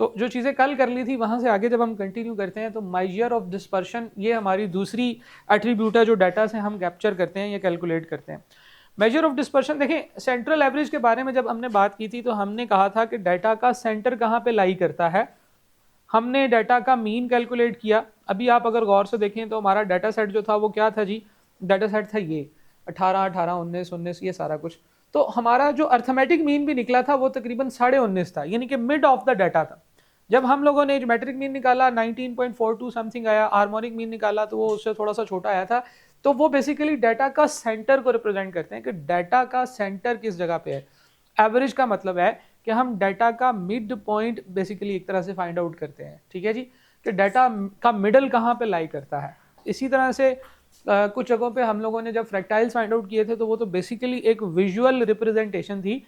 तो जो चीज़ें कल कर ली थी वहाँ से आगे जब हम कंटिन्यू करते हैं तो मेजर ऑफ डिस्पर्शन, ये हमारी दूसरी एट्रीब्यूट है जो डाटा से हम कैप्चर करते हैं या कैलकुलेट करते हैं। मेजर ऑफ डिस्पर्शन देखें, सेंट्रल एवरेज के बारे में जब हमने बात की थी तो हमने कहा था कि डाटा का सेंटर कहाँ पे लाई करता है। हमने डाटा का मीन कैलकुलेट किया। अभी आप अगर गौर से देखें तो हमारा डाटा सेट जो था वो क्या था जी, डाटा सेट था ये 18, 18, 19, 19, ये सारा कुछ। तो हमारा जो अर्थमेटिक मीन भी निकला था वो तकरीबन 19.5 था, यानी कि मिड ऑफ द डाटा था। जब हम लोगों ने ज्योमेट्रिक मीन निकाला 19.42 समथिंग आया, हार्मोनिक मीन निकाला तो वो उससे थोड़ा सा छोटा आया था। तो वो बेसिकली डाटा का सेंटर को रिप्रेजेंट करते हैं कि डाटा का सेंटर किस जगह पे है। एवरेज का मतलब है कि हम डाटा का मिड पॉइंट बेसिकली एक तरह से फाइंड आउट करते हैं, ठीक है जी, कि डाटा का मिडल कहाँ पे लाई करता है। इसी तरह से कुछ जगहों पे हम लोगों ने जब फ्रैक्टाइल्स फाइंड आउट किए थे तो वो तो बेसिकली एक विजुअल रिप्रेजेंटेशन थी,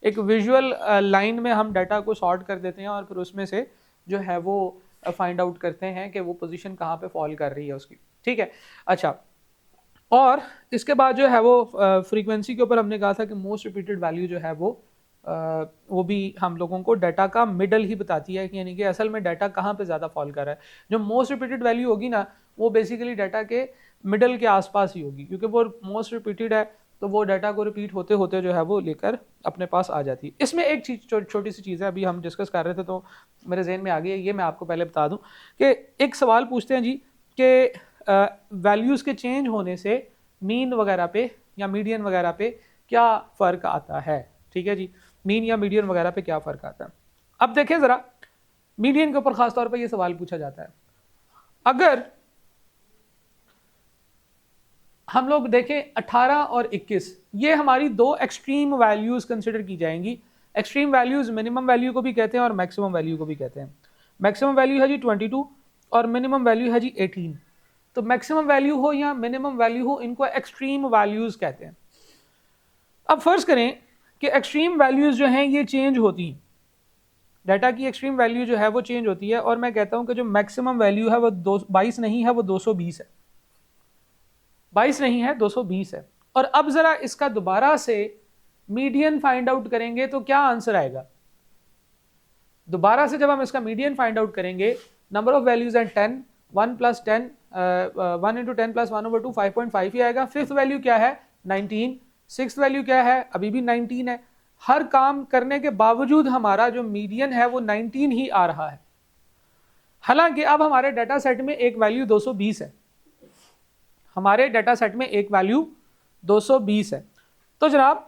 एक विजुअल लाइन में हम डाटा को सॉर्ट कर देते हैं और फिर उसमें से जो है वो फाइंड आउट करते हैं कि वो पोजीशन कहाँ पे फॉल कर रही है उसकी, ठीक है। अच्छा, और इसके बाद जो है वो फ्रीक्वेंसी के ऊपर हमने कहा था कि मोस्ट रिपीटेड वैल्यू जो है वो भी हम लोगों को डाटा का मिडल ही बताती है कि यानी कि असल में डाटा कहाँ पे ज़्यादा फॉल कर रहा है। जो मोस्ट रिपीटेड वैल्यू होगी ना वो बेसिकली डाटा के मिडल के आसपास ही होगी, क्योंकि वो मोस्ट रिपीटेड है तो वो डाटा को रिपीट होते होते जो है वो लेकर अपने पास आ जाती है। इसमें एक चीज़ छोटी सी चीज़ है, अभी हम डिस्कस कर रहे थे तो मेरे जहन में आ गई है, ये मैं आपको पहले बता दूं कि एक सवाल पूछते हैं जी कि वैल्यूज़ के चेंज होने से मीन वगैरह पे या मीडियन वगैरह पे क्या फ़र्क आता है, ठीक है जी, मीन या मीडियन वगैरह पे क्या फ़र्क आता है। अब देखें ज़रा, मीडियन के ऊपर ख़ास तौर पे ये सवाल पूछा जाता है। अगर हम लोग देखें 18 और 21, ये हमारी दो एक्सट्रीम वैल्यूज़ कंसिडर की जाएंगी। एक्सट्रीम वैल्यूज़ मिनिमम वैल्यू को भी कहते हैं और मैक्सिमम वैल्यू को भी कहते हैं। मैक्सिमम वैल्यू है जी 22 और मिनिमम वैल्यू है जी 18। तो मैक्सिमम वैल्यू हो या मिनिमम वैल्यू हो, इनको एक्सट्रीम वैल्यूज़ कहते हैं। अब फर्ज करें कि एक्सट्रीम वैल्यूज़ जो हैं ये चेंज होती हैं, डाटा की एक्सट्रीम वैल्यू जो है वो चेंज होती है और मैं कहता हूं कि जो मैक्सिमम वैल्यू है वो 22 नहीं है, वो 220 है। 22 नहीं है, 220 है। और अब ज़रा इसका दोबारा से मीडियन फाइंड आउट करेंगे तो क्या आंसर आएगा। दोबारा से जब हम इसका मीडियन फाइंड आउट करेंगे, नंबर ऑफ वैल्यूज एंड 10, 1 + 10, 1 × 10 + 1/2 5.5 ही आएगा। फिफ्थ वैल्यू क्या है 19, सिक्स्थ वैल्यू क्या है अभी भी 19 है। हर काम करने के बावजूद हमारा जो मीडियन है वो 19 ही आ रहा है। हालांकि अब हमारे डाटा सेट में एक वैल्यू 220 है, हमारे डाटा सेट में एक वैल्यू 220 है। तो जनाब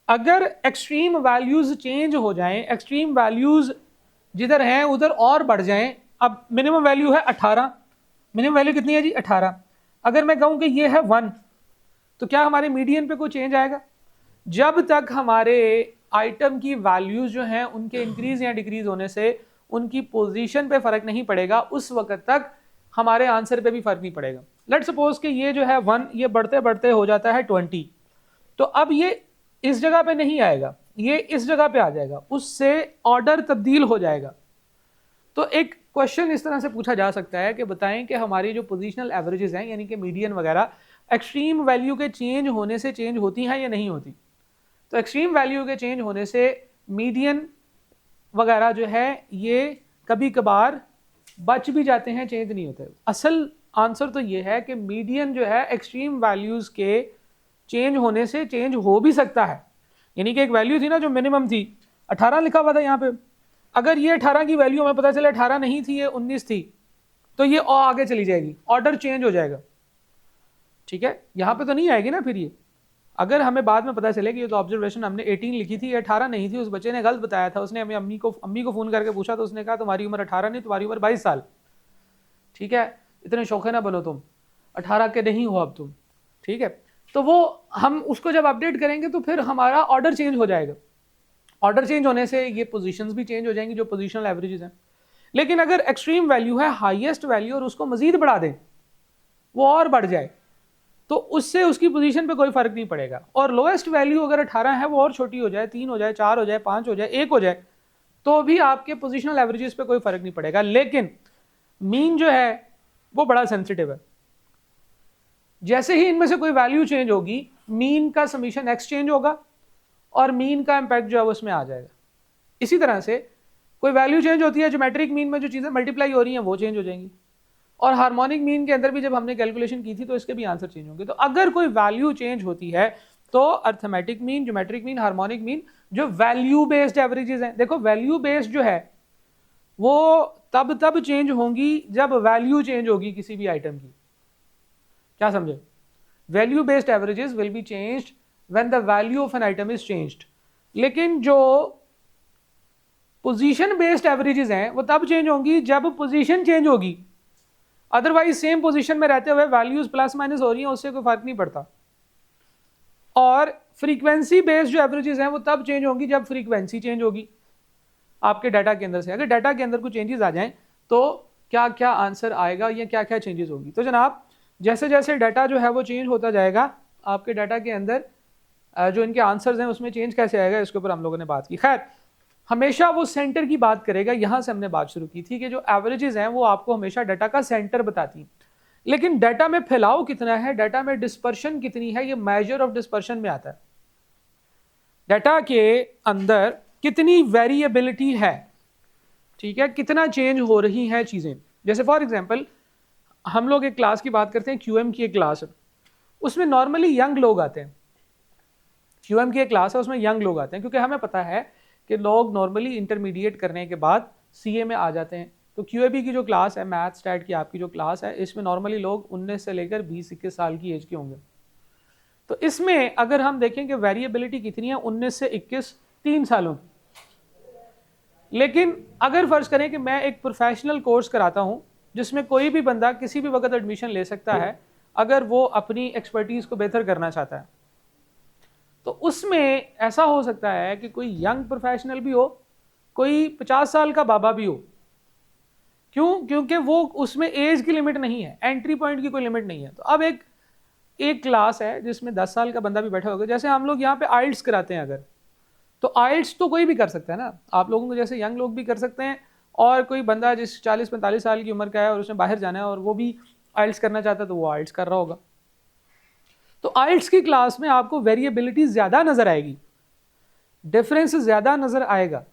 अगर एक्सट्रीम वैल्यूज चेंज हो जाएं, एक्सट्रीम वैल्यूज जिधर हैं उधर और बढ़ जाएं। अब मिनिमम वैल्यू है 18, मिनिमम वैल्यू कितनी है जी 18। अगर मैं कहूं कि ये है 1 तो क्या हमारे मीडियन पे कोई चेंज आएगा। जब तक हमारे आइटम की वैल्यूज जो हैं उनके इंक्रीज या डिक्रीज होने से उनकी पोजीशन पे फर्क नहीं पड़ेगा, उस वक्त तक हमारे आंसर पे भी फर्क नहीं पड़ेगा। लेट्स सपोज कि ये जो है 1 ये बढ़ते बढ़ते हो जाता है 20, तो अब ये इस जगह पे नहीं आएगा, ये इस जगह पे आ जाएगा, उससे ऑर्डर तब्दील हो जाएगा। तो एक क्वेश्चन इस तरह से पूछा जा सकता है कि बताएं कि हमारी जो पोजीशनल एवरेजेस हैं यानी कि मीडियन वगैरह एक्सट्रीम वैल्यू के चेंज होने से चेंज होती हैं या नहीं होती। तो एक्सट्रीम वैल्यू के चेंज होने से मीडियन वगैरह जो है ये कभी कभार बच भी जाते हैं, चेंज नहीं होते। असल आंसर तो ये है कि मीडियन जो है एक्सट्रीम वैल्यूज के चेंज होने से चेंज हो भी सकता है। यानी कि एक वैल्यू थी ना जो मिनिमम थी, 18 लिखा हुआ था यहाँ पे, अगर ये 18 की वैल्यू हमें पता चले 18 नहीं थी, ये 19 थी, तो ये और आगे चली जाएगी, ऑर्डर चेंज हो जाएगा, ठीक है। यहाँ पे तो नहीं आएगी ना फिर ये। अगर हमें बाद में पता चले कि ये तो ऑब्जर्वेशन हमने 18 लिखी थी, 18 नहीं थी, उस बच्चे ने गलत बताया था, उसने हमें अम्मी को फ़ोन करके पूछा तो उसने कहा तुम्हारी उम्र 18 नहीं, तुम्हारी उम्र 22 साल, ठीक है, इतने शौखे ना बनो तुम, 18 के नहीं हो अब तुम, ठीक है। तो वो हम उसको जब अपडेट करेंगे तो फिर हमारा ऑर्डर चेंज हो जाएगा। ऑर्डर चेंज होने से ये पोजीशंस भी चेंज हो जाएंगी जो पोजीशनल एवरेजेस हैं। लेकिन अगर एक्सट्रीम वैल्यू है हाईएस्ट वैल्यू और उसको मजीद बढ़ा दें, वो और बढ़ जाए, तो उससे उसकी पोजीशन पे कोई फर्क नहीं पड़ेगा। और लोएस्ट वैल्यू अगर 18 है वो और छोटी हो जाए, 3 हो जाए, 4 हो जाए, 5 हो जाए, 1 हो जाए, तो भी आपके पोजीशनल एवरेजेस पे कोई फर्क नहीं पड़ेगा। लेकिन मीन जो है वो बड़ा सेंसिटिव है। जैसे ही इनमें से कोई वैल्यू चेंज होगी, मीन का समीशन एक्स चेंज होगा और मीन का इंपैक्ट जो है वो उसमें आ जाएगा। इसी तरह से कोई वैल्यू चेंज होती है, ज्योमेट्रिक मीन में जो चीज़ें मल्टीप्लाई हो रही हैं वो चेंज हो जाएंगी, और हार्मोनिक मीन के अंदर भी जब हमने कैलकुलेशन की थी तो इसके भी आंसर चेंज होंगे। तो अगर कोई वैल्यू चेंज होती है तो arithmetic mean, geometric mean, harmonic mean, जो वैल्यू बेस्ड एवरेजेस हैं, देखो वैल्यू बेस्ड जो है वो तब चेंज होंगी जब वैल्यू चेंज होगी किसी भी आइटम की, क्या समझे? Value based averages will be changed when the value of an item is changed. लेकिन जो पोजीशन बेस्ड एवरेजेस हैं वो तब चेंज होंगी जब पोजीशन चेंज होगी, अदरवाइज सेम पोजीशन में रहते हुए वैल्यूज प्लस माइनस हो रही हैं, उससे कोई फर्क नहीं पड़ता। और फ्रीक्वेंसी बेस्ड जो एवरेजेस हैं वो तब चेंज होंगी जब फ्रीक्वेंसी चेंज होगी आपके डाटा के अंदर से। अगर डाटा के अंदर कुछ चेंजेस आ जाएं तो क्या क्या आंसर आएगा या क्या क्या चेंजेस होगी। तो जनाब जैसे जैसे डाटा जो है वो चेंज होता जाएगा, आपके डाटा के अंदर जो इनके आंसर्स हैं उसमें चेंज कैसे आएगा, इसके ऊपर हम लोगों ने बात की। खैर, हमेशा वो सेंटर की बात करेगा, यहां से हमने बात शुरू की थी कि जो एवरेजेस हैं वो आपको हमेशा डाटा का सेंटर बताती, लेकिन डाटा में फैलाव कितना है, डाटा में डिस्पर्शन कितनी है, ये मेजर ऑफ डिस्पर्शन में आता है। डाटा के अंदर कितनी वेरिएबिलिटी है, ठीक है, कितना चेंज हो रही हैं चीजें। जैसे फॉर एग्जांपल हम लोग एक क्लास की बात करते हैं, क्यूएम की एक क्लास है, उसमें नॉर्मली यंग लोग आते हैं। क्यूएम की एक क्लास है, उसमें यंग लोग आते हैं, क्योंकि हमें पता है कि लोग नॉर्मली इंटरमीडिएट करने के बाद सीए में आ जाते हैं। तो क्यूएबी की जो क्लास है, मैथ स्टैट की आपकी जो क्लास है, इसमें नॉर्मली लोग 19 से लेकर 20-21 साल की एज के होंगे। तो इसमें अगर हम देखें कि वेरिएबिलिटी कितनी है, 19 से 21, 3 सालों की। लेकिन अगर फर्ज करें कि मैं एक प्रोफेशनल कोर्स कराता हूं जिसमें कोई भी बंदा किसी भी वक्त एडमिशन ले सकता है अगर वो अपनी एक्सपर्टीज को बेहतर करना चाहता है, तो उसमें ऐसा हो सकता है कि कोई यंग प्रोफेशनल भी हो, कोई 50 साल का बाबा भी हो। क्यों? क्योंकि वो उसमें एज की लिमिट नहीं है, एंट्री पॉइंट की कोई लिमिट नहीं है। तो अब एक क्लास है जिसमें 10 साल का बंदा भी बैठा होगा, जैसे हम लोग यहाँ पे आइल्ट्स कराते हैं अगर, तो आइल्ट्स तो कोई भी कर सकता है ना, आप लोगों को जैसे यंग लोग भी कर सकते हैं, और कोई बंदा जिस 40-45 साल की उम्र का है और उसने बाहर जाना है और वो भी आइल्ट्स करना चाहता है तो वो आइल्ट्स कर रहा होगा। तो आइल्ट्स की क्लास में आपको वेरिएबिलिटी ज़्यादा नज़र आएगी, डिफरेंस ज़्यादा नज़र आएगा।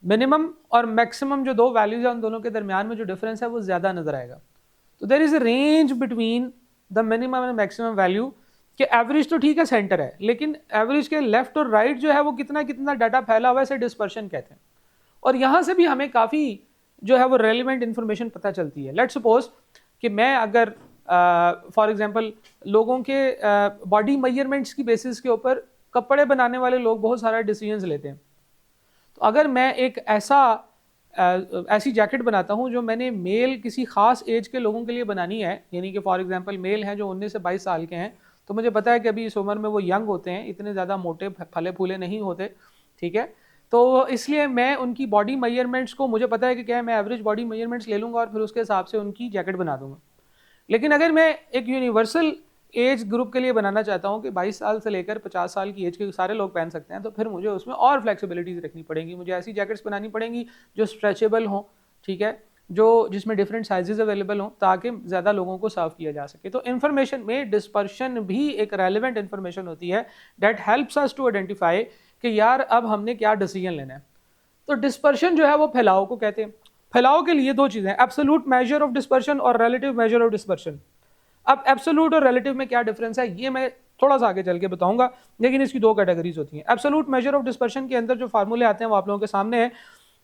मिनिमम और मैक्सिमम जो दो वैल्यूज है उन दोनों के दरमियान में जो डिफरेंस है वो ज़्यादा नज़र आएगा। तो there is a range between the minimum and maximum value, कि एवरेज तो ठीक है सेंटर है, लेकिन एवरेज के लेफ्ट और राइट जो है वो कितना कितना डाटा फैला हुआ है, इसे डिस्पर्शन कहते हैं। और यहाँ से भी हमें काफ़ी जो है वो रेलिवेंट इन्फॉर्मेशन पता चलती है। लेट्स सपोज कि मैं अगर फॉर एग्जांपल लोगों के बॉडी मेजरमेंट्स की बेसिस के ऊपर कपड़े बनाने वाले लोग बहुत सारा डिसीजंस लेते हैं। तो अगर मैं एक ऐसी जैकेट बनाता हूँ जो मैंने मेल किसी खास एज के लोगों के लिए बनानी है, यानी कि फॉर एग्जांपल मेल हैं जो 19 से 22 साल के हैं, तो मुझे पता है कि अभी इस उम्र में वो यंग होते हैं, इतने ज़्यादा मोटे फले फूले नहीं होते, ठीक है। तो इसलिए मैं उनकी बॉडी मेजरमेंट्स को, मुझे पता है कि क्या है, मैं एवरेज बॉडी मेजरमेंट्स ले लूँगा और फिर उसके हिसाब से उनकी जैकेट बना दूँगा। लेकिन अगर मैं एक यूनिवर्सल एज ग्रुप के लिए बनाना चाहता हूँ कि 22 साल से लेकर 50 साल की एज के सारे लोग पहन सकते हैं, तो फिर मुझे उसमें और फ्लेक्सिबिलिटीज रखनी पड़ेंगी, मुझे ऐसी जैकेट्स बनानी पड़ेंगी जो स्ट्रेचेबल हों, ठीक है, जो जिसमें डिफरेंट साइजेस अवेलेबल हों ताकि ज़्यादा लोगों को सर्व किया जा सके। तो इन्फॉर्मेशन में डिस्पर्शन भी एक रेलिवेंट इन्फॉर्मेशन होती है that helps us to identify कि यार अब हमने क्या डिसीजन लेना है। तो डिस्पर्शन जो है वो फैलाव को कहते हैं। फैलाव के लिए दो चीज़ें, एब्सोल्यूट मेजर ऑफ डिस्पर्शन और रिलेटिव मेजर ऑफ डिस्पर्शन। अब एब्सोल्यूट और रिलेटिव में क्या डिफरेंस है ये मैं थोड़ा सा आगे चल के बताऊंगा, लेकिन इसकी दो कैटेगरीज होती हैं। एब्सोल्यूट मेजर ऑफ डिस्पर्शन के अंदर जो फार्मूले आते हैं वो आप लोगों के सामने है।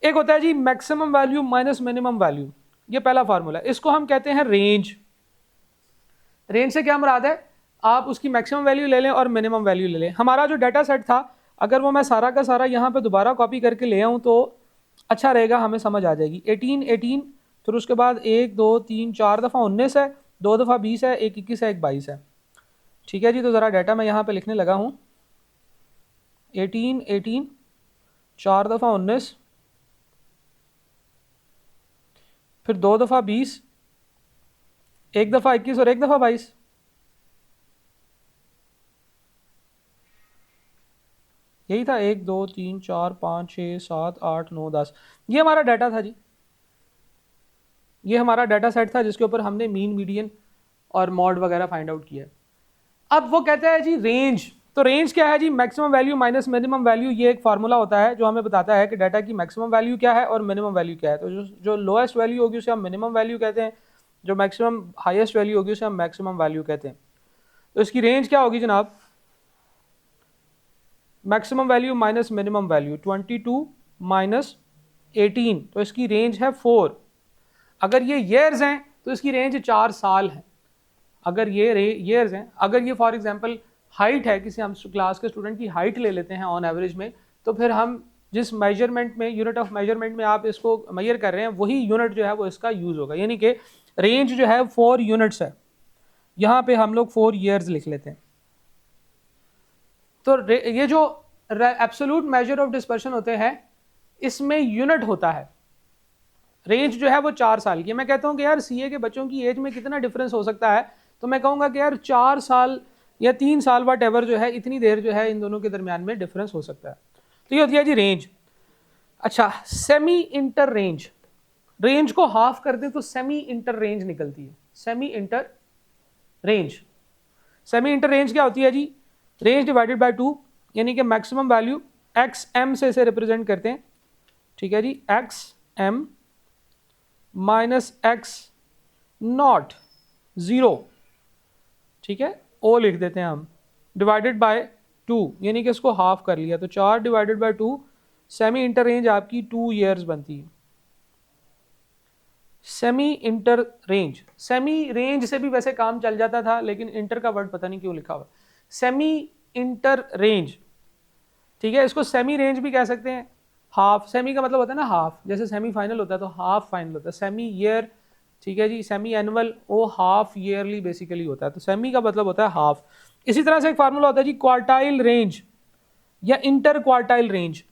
एक होता है जी maximum value minus minimum value, ये पहला फार्मूला, इसको हम कहते हैं रेंज। रेंज से क्या मुराद है, आप उसकी मैक्सिमम वैल्यू ले लें और मिनिमम वैल्यू ले लें। हमारा जो डाटा सेट था अगर वो मैं सारा का सारा यहाँ पे दोबारा कॉपी करके ले आऊँ तो अच्छा रहेगा, हमें समझ आ जाएगी। 18, फिर उसके बाद 1 2 3 4 दफ़ा 19 है, 2 दफ़ा 20 है, 1 21 है, 1 22 है, ठीक है जी। तो ज़रा डाटा मैं यहाँ पे लिखने लगा हूँ। 18, 4 दफ़ा 19, फिर 2 दफ़ा 20, 1 दफ़ा 21 और 1 दफ़ा 22। यही था 1 2 3 4 5 6 7 8 9 10। ये हमारा डाटा था जी, ये हमारा डाटा सेट था जिसके ऊपर हमने मीन, मीडियन और मॉड वगैरह फाइंड आउट किया। अब वो कहता है जी रेंज, तो रेंज क्या है जी, maximum value minus minimum value, ये एक फार्मूला होता है जो हमें बताता है कि डाटा की मैक्सिमम वैल्यू क्या है और मिनिमम वैल्यू क्या है। तो जो लोएस्ट वैल्यू होगी उसे हम मिनिमम वैल्यू कहते हैं, जो मैक्सिमम हाईएस्ट वैल्यू होगी उसे हम मैक्सिमम वैल्यू कहते हैं। तो इसकी रेंज क्या होगी जनाब, maximum value minus minimum value 22 minus 18, तो इसकी रेंज है 4। अगर ये ईयर्स हैं तो इसकी रेंज 4 साल है। अगर ये ईयर्स हैं, अगर ये फॉर एग्जांपल हाइट है, किसी हम क्लास के स्टूडेंट की हाइट ले लेते हैं ऑन एवरेज में, तो फिर हम जिस मेजरमेंट में, यूनिट ऑफ मेजरमेंट में आप इसको मेजर कर रहे हैं, वही यूनिट जो है वो इसका यूज होगा। यानी कि रेंज जो है 4 यूनिट्स है, यहाँ पे हम लोग 4 ईयर्स लिख लेते हैं। तो ये जो एब्सोल्यूट मेजर ऑफ डिस्पर्शन होते हैं इसमें यूनिट होता है। रेंज जो है वो 4 साल की। मैं कहता हूँ कि यार सीए के बच्चों की एज में कितना डिफरेंस हो सकता है, तो मैं कहूँगा कि यार 4 साल या 3 साल वट एवर जो है, इतनी देर जो है इन दोनों के दरमियान में डिफरेंस हो सकता है। तो ये होती है जी रेंज। अच्छा, सेमी इंटर रेंज, रेंज को हाफ कर दें तो सेमी इंटर रेंज निकलती है। Semi inter range, semi inter range क्या होती है जी, रेंज डिवाइडेड बाय 2, यानी कि मैक्सिमम वैल्यू एक्स एम से इसे रिप्रेजेंट करते हैं, ठीक है जी, x m minus x naught 0, ठीक है, ओ लिख देते हैं हम, डिवाइडेड बाय 2, यानी कि इसको हाफ कर लिया, तो 4 divided by 2, semi inter range आपकी 2 ईयर्स बनती है। Semi inter range, semi range से भी वैसे काम चल जाता था, लेकिन इंटर का वर्ड पता नहीं क्यों लिखा हुआ। सेमी इंटर रेंज, ठीक है, इसको सेमी रेंज भी कह सकते हैं। हाफ, सेमी का मतलब होता है ना हाफ, जैसे सेमी फाइनल होता है तो हाफ फाइनल होता है, सेमी ईयर, ठीक है जी, सेमी एनुअल वो हाफ ईयरली बेसिकली होता है, तो सेमी का मतलब होता है हाफ। इसी तरह से एक फार्मूला होता है जी क्वार्टाइल रेंज या inter quartile range.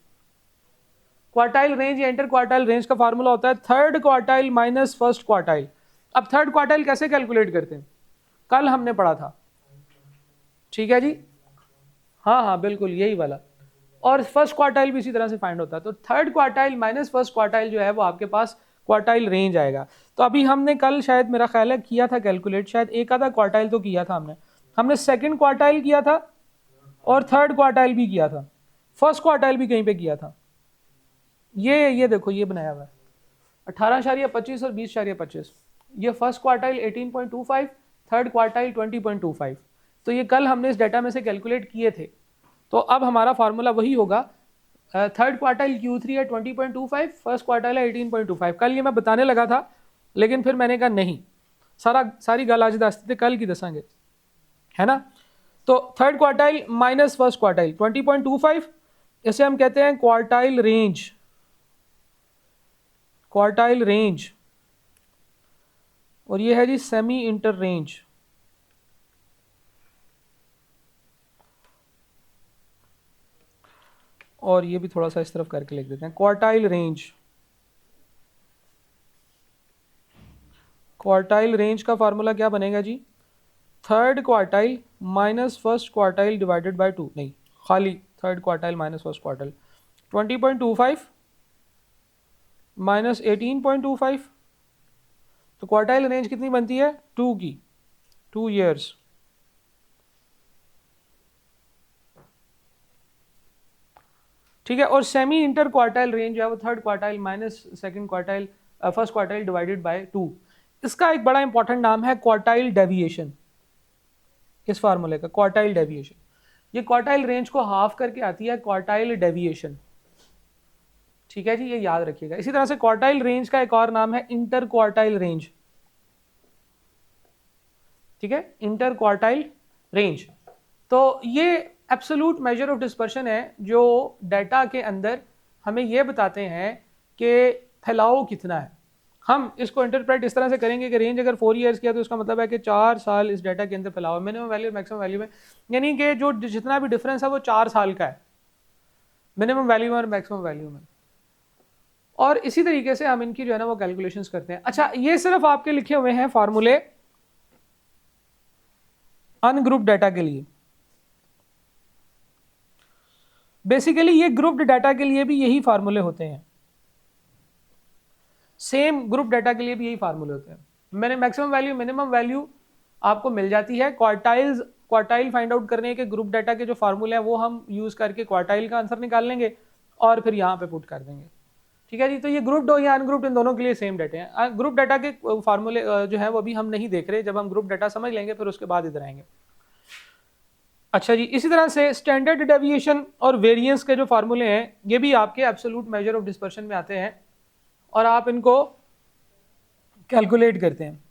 Quartile range या इंटर क्वार्टाइल रेंज का फार्मूला होता है third quartile minus first quartile. अब थर्ड क्वार्टाइल कैसे कैलकुलेट करते हैं, कल हमने पढ़ा था, ठीक है जी, हाँ हाँ बिल्कुल यही वाला। और फर्स्ट क्वार्टाइल भी इसी तरह से फाइंड होता है, तो third quartile minus first quartile जो है वो आपके पास क्वार्टाइल रेंज आएगा। तो अभी हमने कल शायद मेरा ख्याल है किया था कैलकुलेट, शायद एक आधा क्वार्टाइल तो किया था हमने सेकंड क्वार्टाइल किया था और थर्ड क्वार्टाइल भी किया था, फर्स्ट क्वार्टाइल भी कहीं पे किया था। ये देखो ये बनाया हुआ है 18.25 और 20.25, ये फर्स्ट क्वार्टाइल 18.25, थर्ड क्वार्टाइल 20.25। तो ये कल हमने इस डाटा में से कैलकुलेट किए थे। तो अब हमारा फार्मूला वही होगा, थर्ड क्वार्टाइल Q3 है 20.25, फर्स्ट क्वार्टाइल है 18.25। कल ये मैं बताने लगा था, लेकिन फिर मैंने कहा नहीं, सारी गल आज दसते थे, कल की दसांगे, है ना। तो third quartile minus first quartile 20.25, इसे हम कहते हैं क्वार्टाइल रेंज, क्वार्टाइल रेंज। और ये है जी सेमी इंटर रेंज। और ये भी थोड़ा सा इस तरफ करके लिख देते हैं, क्वार्टाइल रेंज। क्वार्टाइल रेंज का फार्मूला क्या बनेगा जी, third quartile minus first quartile divided by 2, नहीं खाली third quartile minus first quartile, 20.25 minus 18.25, तो क्वार्टाइल रेंज कितनी बनती है 2 की, 2 ईयर्स। ठीक है, और सेमी इंटर क्वार्टाइल रेंज है वो third quartile minus second quartile first quartile divided by 2। इसका एक बड़ा इंपॉर्टेंट नाम है क्वार्टाइल डेविएशन, इस फार्मूले का क्वार्टाइल डेविएशन। ये क्वार्टाइल रेंज को हाफ करके आती है क्वार्टाइल डेविएशन, ठीक है जी, ये याद रखिएगा। इसी तरह से क्वार्टाइल रेंज का एक और नाम है इंटर क्वार्टाइल रेंज, ठीक है, इंटर क्वार्टाइल रेंज। तो ये एब्सोल्यूट मेजर ऑफ डिस्पर्शन है जो डाटा के अंदर हमें ये बताते हैं कि फैलाव कितना है। हम इसको इंटरप्रेट इस तरह से करेंगे कि रेंज अगर 4 ईयर्स किया तो इसका मतलब है कि 4 साल इस डाटा के अंदर फैलाव है, मिनिमम वैल्यू मैक्सिमम वैल्यू में, यानी कि जो जितना भी डिफरेंस है वो 4 साल का है मिनिमम वैल्यू में और मैक्सिमम वैल्यू में। और इसी तरीके से हम इनकी जो है ना वो कैलकुलेशंस करते हैं। अच्छा, ये सिर्फ आपके लिखे हुए हैं फार्मूले अनग्रुप डाटा के लिए। बेसिकली ये ग्रुप्ड डाटा के लिए भी यही फार्मूले होते हैं, सेम ग्रुप डाटा के लिए भी यही फार्मूले होते हैं। मैंने मैक्सिमम वैल्यू मिनिमम वैल्यू आपको मिल जाती है, क्वार्टाइल्स क्वार्टाइल फाइंड आउट करने के ग्रुप डाटा के जो फार्मूले हैं वो हम यूज़ करके क्वार्टाइल का आंसर निकाल लेंगे और फिर यहाँ पे पुट कर देंगे। ठीक है जी। तो ये ग्रुप्ड हो या अनग्रुप्ड इन दोनों के लिए सेम डाटे हैं। ग्रुप डाटा के फार्मूले जो है वो भी हम नहीं देख रहे, जब हम ग्रुप डाटा समझ लेंगे फिर उसके बाद इधर आएंगे। अच्छा जी, इसी तरह से स्टैंडर्ड डेविएशन और वेरिएंस के जो फार्मूले हैं ये भी आपके एब्सोल्यूट मेजर ऑफ डिस्पर्शन में आते हैं और आप इनको कैलकुलेट करते हैं।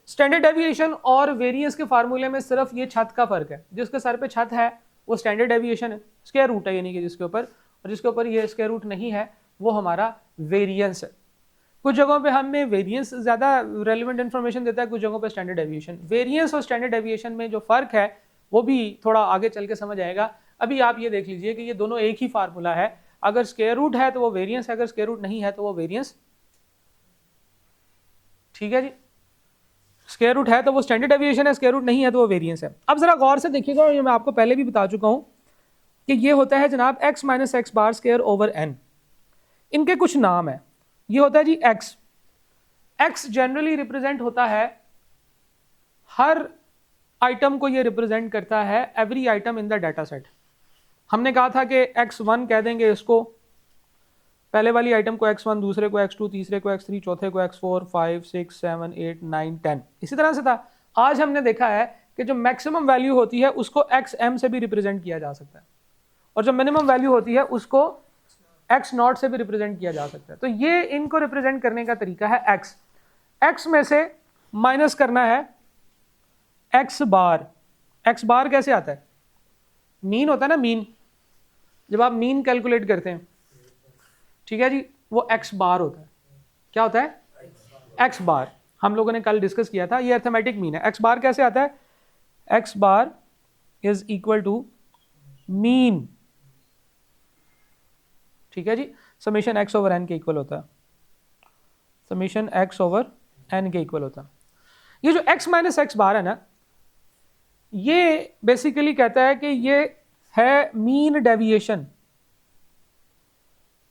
स्टैंडर्ड डेविएशन और वेरिएंस के फार्मूले में सिर्फ ये छत का फर्क है, जिसके सर पे छत है वो स्टैंडर्ड डेविएशन है, स्क्वायर रूट है यानी कि जिसके ऊपर, और जिसके ऊपर ये स्क्वायर रूट नहीं है वो हमारा वेरिएंस है। कुछ जगहों पे हमें वेरिएंस ज़्यादा रेलिवेंट इन्फॉर्मेशन देता है, कुछ जगहों पे स्टैंडर्ड डेविएशन। वेरिएंस और स्टैंडर्ड डेविएशन में जो फ़र्क है वो भी थोड़ा आगे चल के समझ आएगा। अभी आप ये देख लीजिए कि ये दोनों एक ही फार्मूला है, अगर स्क्वायर रूट है तो वो वेरिएंस है, अगर स्क्वायर रूट नहीं है तो वो वेरिएंस। ठीक है जी, स्क्वायर रूट है तो वो स्टैंडर्ड डेविएशन है, स्क्वायर रूट नहीं है तो वो वेरिएंस है। अब जरा गौर से देखिएगा, और ये मैं आपको पहले भी बता चुका हूं कि ये होता है जनाब x minus x bar square over n। इनके कुछ नाम है। ये होता है जी x जनरली रिप्रेजेंट होता है, हर आइटम को ये रिप्रेजेंट करता है, every item in the data set. हमने कहा था कि x1 कह देंगे इसको, पहले वाली आइटम को x1, दूसरे को x2, तीसरे को x3, चौथे को x4, 5, 6, 7, 8, 9, 10 इसी तरह से था। आज हमने देखा है कि जो मैक्सिमम वैल्यू होती है उसको xm से भी रिप्रेजेंट किया जा सकता है, और जो मिनिमम वैल्यू होती है उसको x नॉट से भी रिप्रेजेंट किया जा सकता है। तो ये इनको रिप्रेजेंट करने का तरीका है x में से माइनस करना है x बार। x बार कैसे आता है? मीन होता है ना, मीन, जब आप मीन कैलकुलेट करते हैं, ठीक है जी, वो x बार होता है। क्या होता है? x बार। हम लोगों ने कल डिस्कस किया था, ये अर्थमेटिक मीन है। x बार कैसे आता है? x bar is equal to mean, ठीक है जी, समेशन x ओवर n के इक्वल होता है, समेशन x ओवर n के इक्वल होता है। ये जो x माइनस एक्स बार है ना, ये बेसिकली कहता है कि ये है मीन डेविएशन,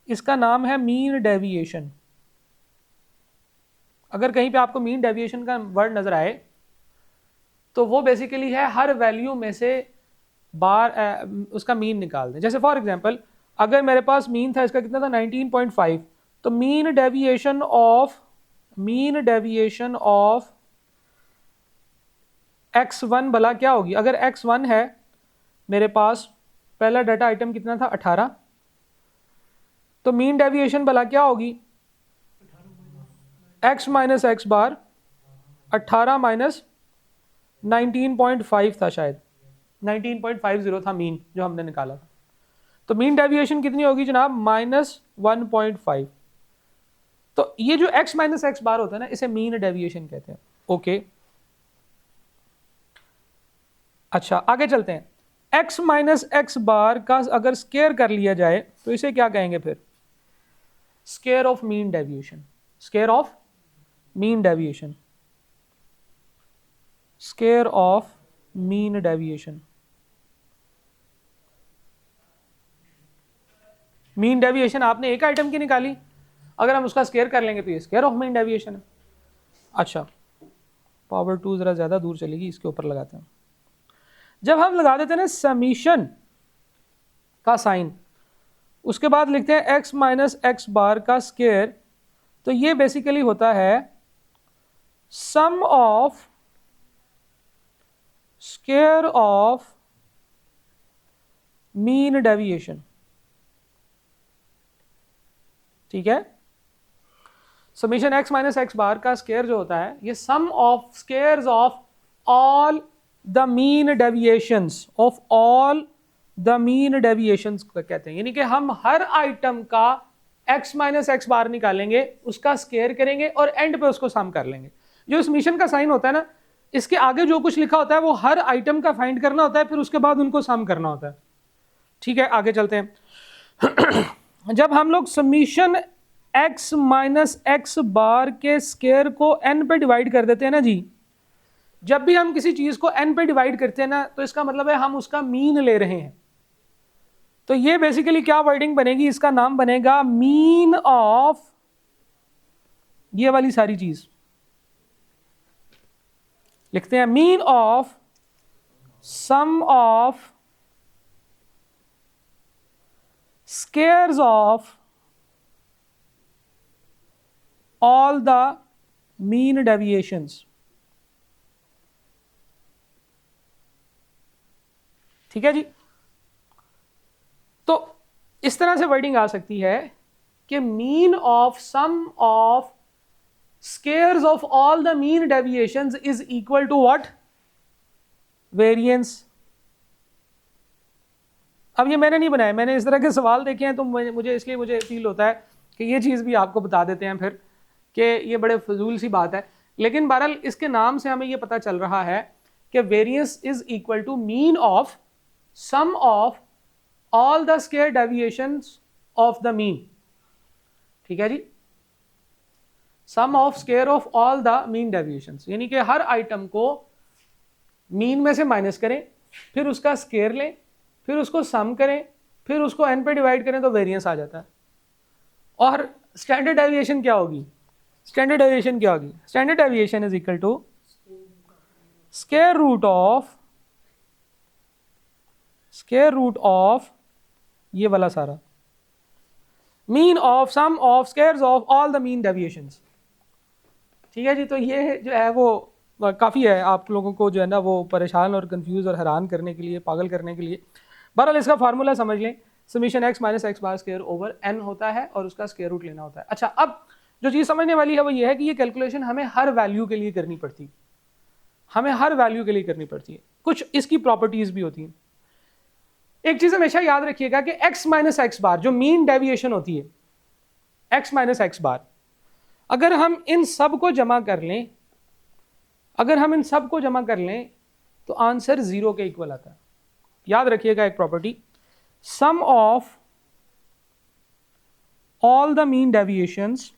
इसका नाम है मीन डेविएशन। अगर कहीं पे आपको मीन डेविएशन का वर्ड नजर आए तो वो बेसिकली है हर वैल्यू में से बार उसका मीन निकाल दें। जैसे फॉर एग्जांपल अगर मेरे पास मीन था, इसका कितना था 19.5, तो मीन डेविएशन ऑफ x1 भला क्या होगी? अगर x1 है मेरे पास, पहला डाटा आइटम कितना था 18, तो मीन डेविएशन भला क्या होगी? x माइनस एक्स बार 18 माइनस 19.5 था, शायद 19.50 था मीन जो हमने निकाला था। तो मीन डेविएशन कितनी होगी जनाब? -1.5। तो ये जो x माइनस एक्स बार होता है ना, इसे मीन डेविएशन कहते हैं। ओके, अच्छा आगे चलते हैं। x माइनस एक्स बार का अगर स्क्वायर कर लिया जाए तो इसे क्या कहेंगे फिर? Square of mean deviation, square of mean deviation, square of mean deviation. Mean deviation आपने एक आइटम की निकाली, अगर हम उसका स्क्वायर कर लेंगे तो ये स्क्वायर ऑफ मीन डेविएशन है। अच्छा, पावर 2 जरा ज्यादा दूर चलेगी, इसके ऊपर लगाते हैं। जब हम लगा देते हैं ना समीशन का साइन, उसके बाद लिखते हैं x माइनस एक्स बार का स्क्वायर, तो ये बेसिकली होता है sum of square of mean deviation. ठीक है, summation x minus x bar का स्क्वायर जो होता है, ये sum of squares of all the mean deviations, of all the mean deviations कहते हैं। यानी कि हम हर आइटम का x माइनस एक्स बार निकालेंगे, उसका स्क्वायर करेंगे और एंड पे उसको सम कर लेंगे। जो समीशन का साइन होता है ना, इसके आगे जो कुछ लिखा होता है वो हर आइटम का फाइंड करना होता है, फिर उसके बाद उनको सम करना होता है। ठीक है, आगे चलते हैं। जब हम लोग समीशन x माइनस एक्स बार के स्क्वायर को n पे डिवाइड कर देते हैं ना जी, जब भी हम किसी चीज को n पे डिवाइड करते हैं ना, तो इसका मतलब है हम उसका मीन ले रहे हैं। तो ये बेसिकली क्या वर्डिंग बनेगी? इसका नाम बनेगा मीन ऑफ ये वाली सारी चीज, लिखते हैं mean of sum of squares of all the mean deviations. ठीक है जी। तो इस तरह से वर्डिंग आ सकती है कि mean of sum of squares of all the mean deviations is equal to what? Variance. अब ये मैंने नहीं बनाया, मैंने इस तरह के सवाल देखे हैं तो मुझे इसलिए मुझे फील होता है कि ये चीज़ भी आपको बता देते हैं फिर कि ये बड़े फजूल सी बात है। लेकिन बहरहाल इसके नाम से हमें ये पता चल रहा है कि variance is equal to mean of sum of all the square deviations of the mean. ठीक है जी, sum of square of all the mean deviations, यानी कि हर आइटम को मीन में से माइनस करें, फिर उसका स्क्वायर लें, फिर उसको सम करें, फिर उसको n पे डिवाइड करें तो वेरिएंस आ जाता है। और स्टैंडर्ड डेविएशन क्या होगी? स्टैंडर्ड डेविएशन क्या होगी? Standard deviation is equal to square root of ये वाला सारा mean of sum of squares of all the mean deviations. ठीक है जी। तो ये जो है वो काफ़ी है आप लोगों को जो है ना वो परेशान और कंफ्यूज और हैरान करने के लिए, पागल करने के लिए। बहरहाल इसका फार्मूला समझ लें, summation x minus x bar square over n होता है और उसका स्क्वायर रूट लेना होता है। अच्छा, अब जो चीज़ समझने वाली है वो ये है कि ये कैलकुलेशन हमें हर वैल्यू के लिए करनी पड़ती है, हमें हर वैल्यू के लिए करनी पड़ती है। कुछ इसकी प्रॉपर्टीज भी होती हैं। एक चीज़ हमेशा याद रखिएगा कि x माइनस एक्स बार जो मीन डेविएशन होती है, x माइनस एक्स बार, अगर हम इन सब को जमा कर लें, तो आंसर 0 के इक्वल आता है। याद रखिएगा एक property, sum of all the mean deviations,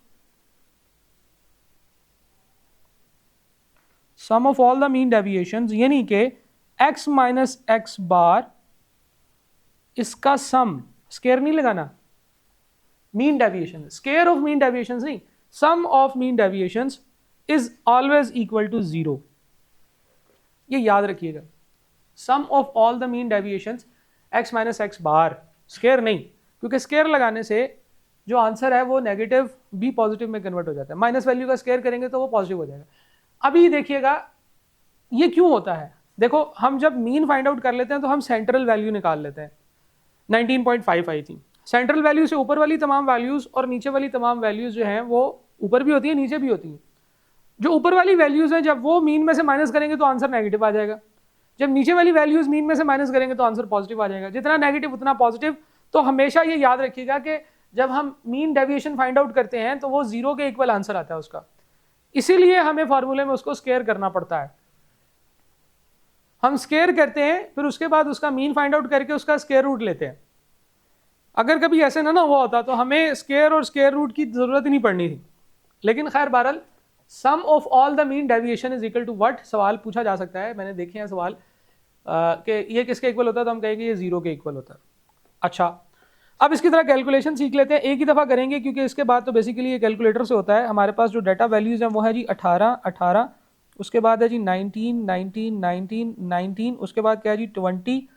sum of all the mean deviations यानी कि x माइनस एक्स बार इसका सम, स्क्वायर नहीं लगाना, mean deviation, square of mean deviations नहीं, sum of mean deviations is always equal to 0। ये याद रखिएगा, sum of all the mean deviations x minus x bar, square नहीं, क्योंकि स्क्वायर लगाने से जो आंसर है वो नेगेटिव भी पॉजिटिव में कन्वर्ट हो जाता है। माइनस वैल्यू का स्क्वायर करेंगे तो वो पॉजिटिव हो जाएगा। अभी देखिएगा ये क्यों होता है। देखो, हम जब मीन फाइंड आउट कर लेते हैं तो हम सेंट्रल वैल्यू निकाल लेते हैं, 19.5 आई थी। सेंट्रल वैल्यू से ऊपर वाली तमाम वैल्यूज और नीचे वाली तमाम वैल्यूज जो हैं वो ऊपर भी होती है, नीचे भी होती हैं। जो ऊपर वाली वैल्यूज हैं जब वो मीन में से माइनस करेंगे तो आंसर नेगेटिव आ जाएगा, जब नीचे वाली वैल्यूज मीन में से माइनस करेंगे तो आंसर पॉजिटिव आ जाएगा। जितना नेगेटिव उतना पॉजिटिव। तो हमेशा ये याद रखिएगा कि जब हम मीन डेविएशन फाइंड आउट करते हैं तो वो 0 के इक्वल आंसर आता है उसका, इसीलिए हमें फार्मूले में उसको स्क्वायर करना पड़ता है। हम स्क्वायर करते हैं, फिर उसके बाद उसका मीन फाइंड आउट करके उसका स्क्वायर रूट लेते हैं। अगर कभी ऐसे ना हुआ होता तो हमें स्क्वायर और स्क्वायर रूट की जरूरत ही नहीं पड़नी थी। लेकिन खैर बहरहाल, sum of all the mean deviation is equal to what, सवाल पूछा जा सकता है, मैंने देखे हैं सवाल कि ये किसके इक्वल होता है, तो हम कहेंगे ये 0 के इक्वल होता है। अच्छा, अब इसकी तरह कैलकुलेशन सीख लेते हैं, एक ही दफ़ा करेंगे क्योंकि इसके बाद तो बेसिकली ये कैलकुलेटर से होता है। हमारे पास जो डाटा वैल्यूज़ हैं वो है जी 18, उसके बाद है जी 19, उसके बाद क्या है जी 20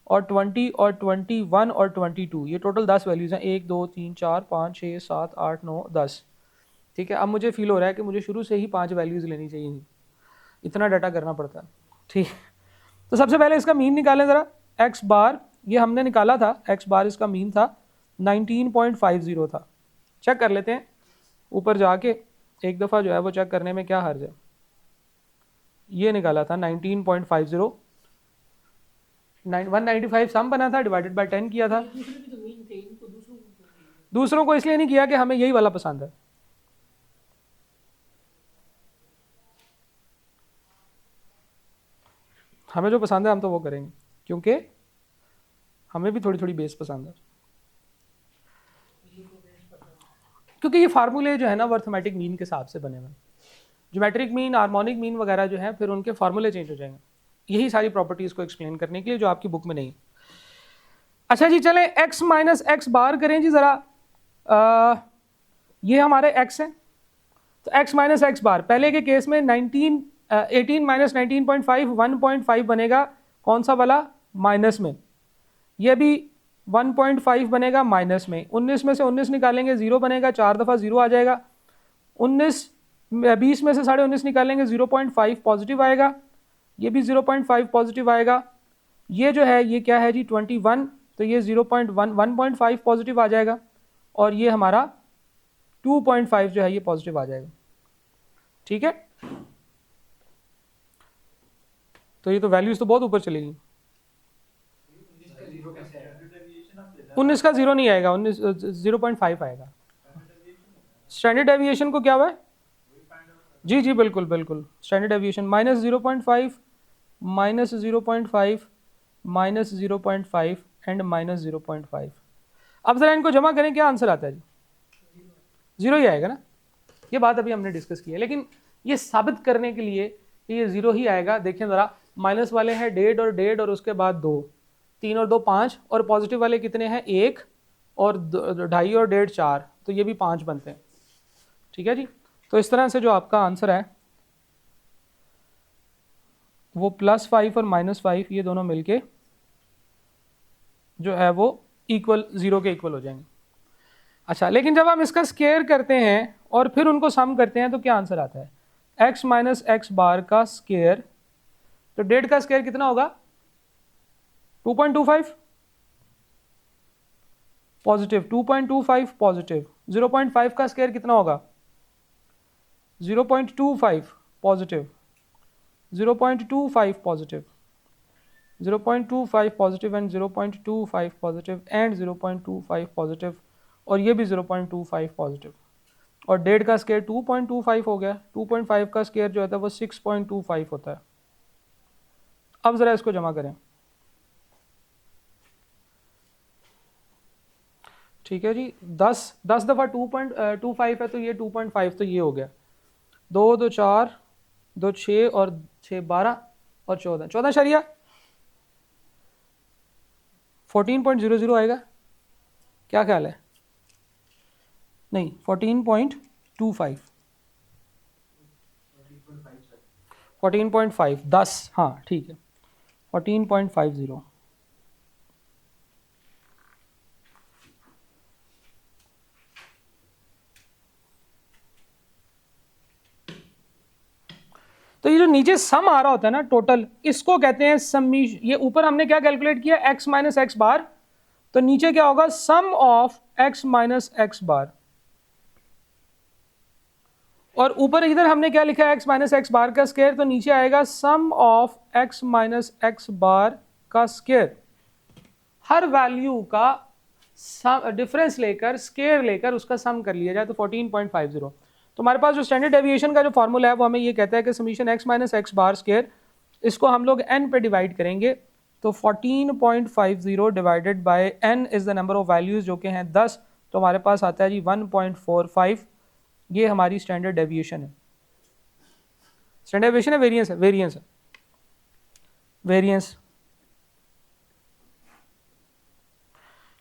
और 20 और 21 और 22, ये टोटल 10 वैल्यूज़ हैं, 1 2 3 4 5 6 7 8 9 10। ठीक है, अब मुझे फील हो रहा है कि मुझे शुरू से ही 5 वैल्यूज़ लेनी चाहिए, इतना डाटा करना पड़ता है। ठीक, तो सबसे पहले इसका मीन निकालें ज़रा। एक्स बार ये हमने निकाला था, एक्स बार इसका मीन था 19.50 था। चेक कर लेते हैं ऊपर जाके एक दफ़ा, जो है वो चेक करने में क्या हर्ज है। ये निकाला था 19.50, 195 सम बना था, डिवाइडेड बाय 10 किया था। दूसरों को इसलिए नहीं किया कि हमें यही वाला पसंद है। हमें जो पसंद है हम तो वो करेंगे, क्योंकि हमें भी थोड़ी थोड़ी बेस पसंद है। क्योंकि ये फार्मूले जो है ना वो अर्थमेटिक मीन के हिसाब से बने हुए हैं। ज्योमेट्रिक मीन, हार्मोनिक मीन वगैरह जो है फिर उनके फार्मूले चेंज हो जाएंगे। यही सारी प्रॉपर्टीज़ को एक्सप्लेन करने के लिए जो आपकी बुक में नहीं। अच्छा जी, चलें x माइनस एक्स बार करें जी ज़रा। ये हमारे x है, तो x माइनस एक्स बार पहले के केस में 19 18 माइनस 19.5 1.5 बनेगा, कौन सा वाला, माइनस में। ये भी 1.5 बनेगा माइनस में। 19 में से 19 निकालेंगे 0 बनेगा, 4 दफ़ा 0 आ जाएगा। 20 में से 19.5 निकालेंगे 0.5 पॉजिटिव आएगा, ये भी 0.5 पॉजिटिव आएगा। ये जो है ये क्या है जी 21, तो ये 1.5 पॉजिटिव आ जाएगा, और ये हमारा 2.5 जो है ये पॉजिटिव आ जाएगा। ठीक है, तो ये तो वैल्यूज तो बहुत ऊपर चलेगी। 19 का 0 नहीं आएगा, 0.5 आएगा। स्टैंडर्ड डेविएशन को क्या हुआ है, जी जी बिल्कुल बिल्कुल, स्टैंडर्ड डेविएशन -0.5 -0.5 -0.5 एंड -0.5। अब जरा इनको जमा करें, क्या आंसर आता है जी, 0 ही आएगा ना। ये बात अभी हमने डिस्कस की है, लेकिन ये साबित करने के लिए कि ये 0 ही आएगा, देखें ज़रा, माइनस वाले हैं 1.5 और उसके बाद 2, 3 और 2 5, और पॉजिटिव वाले कितने हैं 1 और 2.5 और 1.5 4, तो ये भी 5 बनते हैं। ठीक है जी, तो इस तरह से जो आपका आंसर है वो +5 और -5 ये दोनों मिलके जो है वो इक्वल 0 के इक्वल हो जाएंगे। अच्छा, लेकिन जब हम इसका स्केयर करते हैं और फिर उनको सम करते हैं तो क्या आंसर आता है, x माइनस एक्स बार का स्केयर, तो 1.5 का स्केयर कितना होगा 2.25 पॉजिटिव, 2.25 पॉजिटिव। 0.5 का स्केयर कितना होगा 0.25 positive, 0.25 positive, 0.25 positive and 0.25 positive and 0.25 positive, और ये भी 0.25 पॉजिटिव, और 1.5 का स्केयर 2.25 हो गया। 2.5 का स्केयर जो होता है वो 6.25 होता है। अब ज़रा इसको जमा करें। ठीक है जी, 10 दफ़ा 2.25 है तो ये 2.5, तो ये हो गया 2 2 4 2 6 और 6 12 और 14, 14 14.00 आएगा, क्या ख्याल है, नहीं 14.25 14.5 10, हाँ ठीक है 14.50। तो ये जो नीचे सम आ रहा होता है ना टोटल, इसको कहते हैं समीश। ये ऊपर हमने क्या कैलकुलेट किया x माइनस एक्स बार, तो नीचे क्या होगा सम ऑफ x माइनस एक्स बार, और ऊपर इधर हमने क्या लिखा है x माइनस एक्स बार का स्क्वायर, तो नीचे आएगा सम of x minus x bar का स्क्वायर। हर वैल्यू का डिफरेंस लेकर स्क्वायर लेकर उसका सम कर लिया जाए तो 14.50। तो हमारे पास जो स्टैंडर्ड डेविएशन का जो फॉर्मूला है वो हमें ये कहता है कि summation x minus x bar square, इसको हम लोग n पे डिवाइड करेंगे, तो 14.50 divided by n is the number of values जो कि हैं 10, तो हमारे पास आता है जी 1.45। ये हमारी स्टैंडर्ड डेविएशन है। स्टैंडर्ड डेविएशन है, वेरिएंस है, वेरिएंस है, वेरिएंस,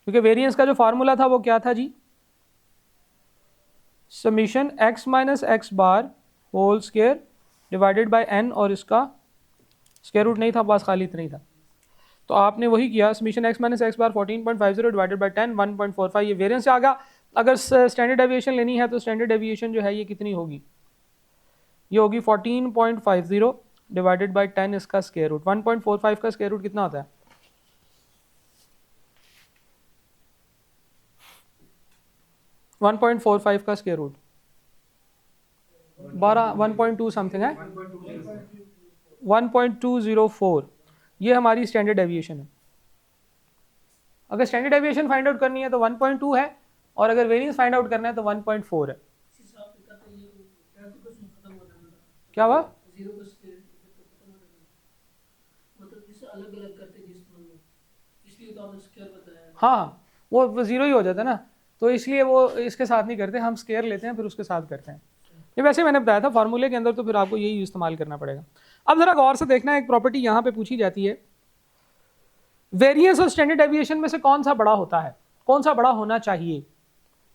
क्योंकि वेरिएंस का जो फार्मूला था वो क्या था जी, summation x minus x bar whole square divided by n, और इसका स्क्वायर रूट नहीं था, बस खाली इतना ही था। तो आपने वही किया, summation x minus x bar 14.50 divided by 10 1.45, ये वेरिएंस आ गया। अगर स्टैंडर्ड डेविएशन लेनी है तो स्टैंडर्ड डेविएशन जो है ये कितनी होगी, ये होगी 14.50 डिवाइडेड बाय 10 इसका स्क्वायर रूट। 1.45 का स्क्वायर रूट कितना होता है, 1.45 का स्क्वायर रूट 1.2 समथिंग है, 1.204। ये हमारी स्टैंडर्ड डेविएशन है। अगर स्टैंडर्ड डेविएशन फाइंड आउट करनी है तो 1.2 है, और अगर वेरिएंस फाइंड आउट करना है तो 1.4 है। क्या हुआ, हाँ वो 0 ही हो जाता है ना, तो इसलिए वो इसके साथ नहीं करते, हम स्क्वायर लेते हैं फिर उसके साथ करते हैं। ये वैसे मैंने बताया था फार्मूले के अंदर, तो फिर आपको यही इस्तेमाल करना पड़ेगा। अब जरा गौर से देखना, एक प्रॉपर्टी यहाँ पे पूछी जाती है, वेरिएंस और स्टैंडर्ड डेविएशन में से कौन सा बड़ा होता है, कौन सा बड़ा होना चाहिए।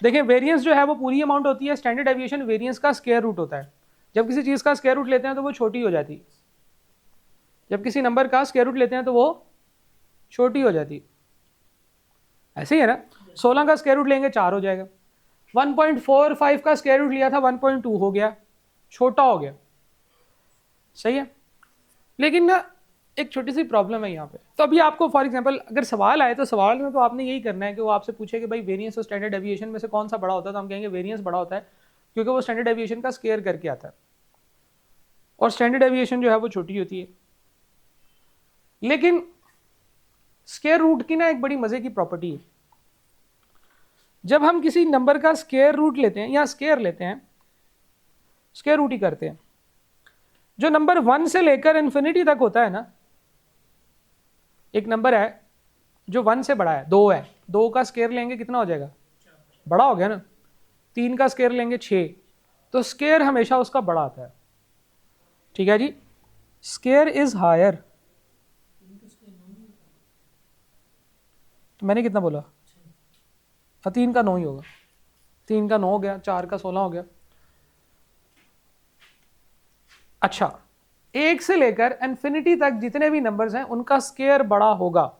देखें वेरिएंस जो है वो पूरी अमाउंट होती है, स्टैंडर्ड डेविएशन वेरिएंस का स्क्वायर रूट होता है। जब किसी चीज़ का स्क्वायर रूट लेते हैं तो वो छोटी हो जाती, जब किसी नंबर का स्क्वायर रूट लेते हैं तो वो छोटी हो जाती। ऐसे ही है ना, 16 का स्क्वायर रूट लेंगे 4 हो जाएगा, 1.45 का स्क्वायर रूट लिया था 1.2 हो गया, छोटा हो गया। सही है, लेकिन ना एक छोटी सी प्रॉब्लम है यहाँ पे। तो अभी आपको फॉर एग्जांपल अगर सवाल आए तो सवाल में तो आपने यही करना है कि वो आपसे पूछे कि भाई वेरिएंस और स्टैंडर्ड डेविएशन में से कौन सा बड़ा होता है, तो हम कहेंगे वेरिएंस बड़ा होता है क्योंकि वो स्टैंडर्ड डेविएशन का स्क्वायर करके आता है, और स्टैंडर्ड डेविएशन जो है वो छोटी होती है। लेकिन स्क्वायर रूट की ना एक बड़ी मजे की प्रॉपर्टी है, जब हम किसी नंबर का स्क्वायर रूट लेते हैं या स्क्वायर लेते हैं, स्क्वायर रूट ही करते हैं, जो नंबर 1 से लेकर इन्फिनिटी तक होता है ना, एक नंबर है जो 1 से बड़ा है, 2 है, 2 का स्क्वायर लेंगे कितना हो जाएगा, बड़ा हो गया ना। 3 का स्क्वायर लेंगे 6, तो स्क्वायर हमेशा उसका बड़ा आता है। ठीक है जी, स्क्वायर इज हायर। तो मैंने कितना बोला, 3 का 9 ही होगा, 3 का 9 हो गया, 4 का 16 हो गया। अच्छा, 1 से लेकर इन्फिनिटी तक जितने भी नंबर्स हैं उनका स्क्वायर बड़ा होगा,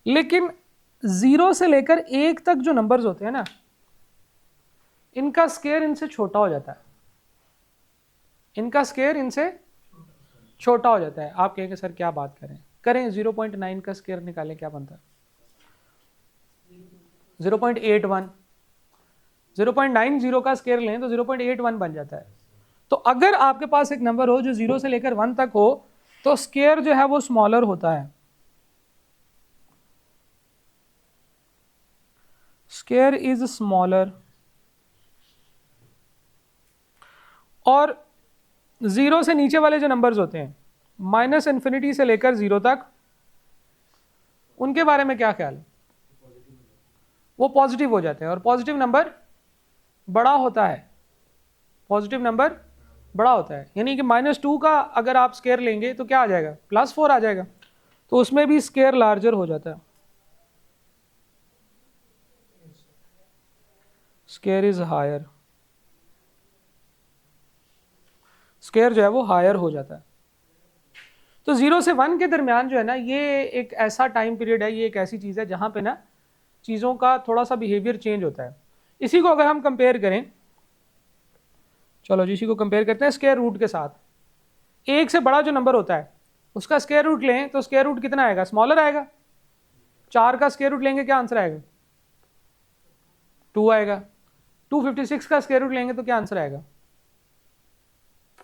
लेकिन 0 से लेकर 1 तक जो नंबर्स होते हैं ना, इनका स्क्वायर इनसे छोटा हो जाता है, इनका स्क्वायर इनसे छोटा हो जाता है। आप कहेंगे सर क्या बात करें 0.9 का स्क्वायर निकालें, क्या बनता है 0.81, 0.90 का स्क्वायर लें तो 0.81 बन जाता है। तो अगर आपके पास एक नंबर हो जो 0 से लेकर 1 तक हो तो स्क्वायर जो है वो स्मॉलर होता है, स्क्वायर इज स्मॉलर। और 0 से नीचे वाले जो नंबर्स होते हैं माइनस इन्फिनिटी से लेकर 0 तक, उनके बारे में क्या ख्याल है, वो पॉजिटिव हो जाते हैं, और पॉजिटिव नंबर बड़ा होता है, पॉजिटिव नंबर बड़ा होता है। यानी कि -2 का अगर आप स्क्वायर लेंगे तो क्या आ जाएगा, +4 आ जाएगा, तो उसमें भी स्क्वायर लार्जर हो जाता है, स्क्वायर इज हायर, स्क्वायर जो है वो हायर हो जाता है। तो 0 से 1 के दरमियान जो है ना, ये एक ऐसा टाइम पीरियड है, ये एक ऐसी चीज़ है जहाँ पे ना चीज़ों का थोड़ा सा बिहेवियर चेंज होता है। इसी को अगर हम कंपेयर करें, चलो जी इसी को कंपेयर करते हैं स्क्वायर रूट के साथ। 1 से बड़ा जो नंबर होता है उसका स्क्वायर रूट लें तो स्क्वायर रूट कितना आएगा, स्मॉलर आएगा। 4 का स्क्वायर रूट लेंगे क्या आंसर आएगा, 2 आएगा। 256 का स्क्वायर रूट लेंगे तो क्या आंसर आएगा,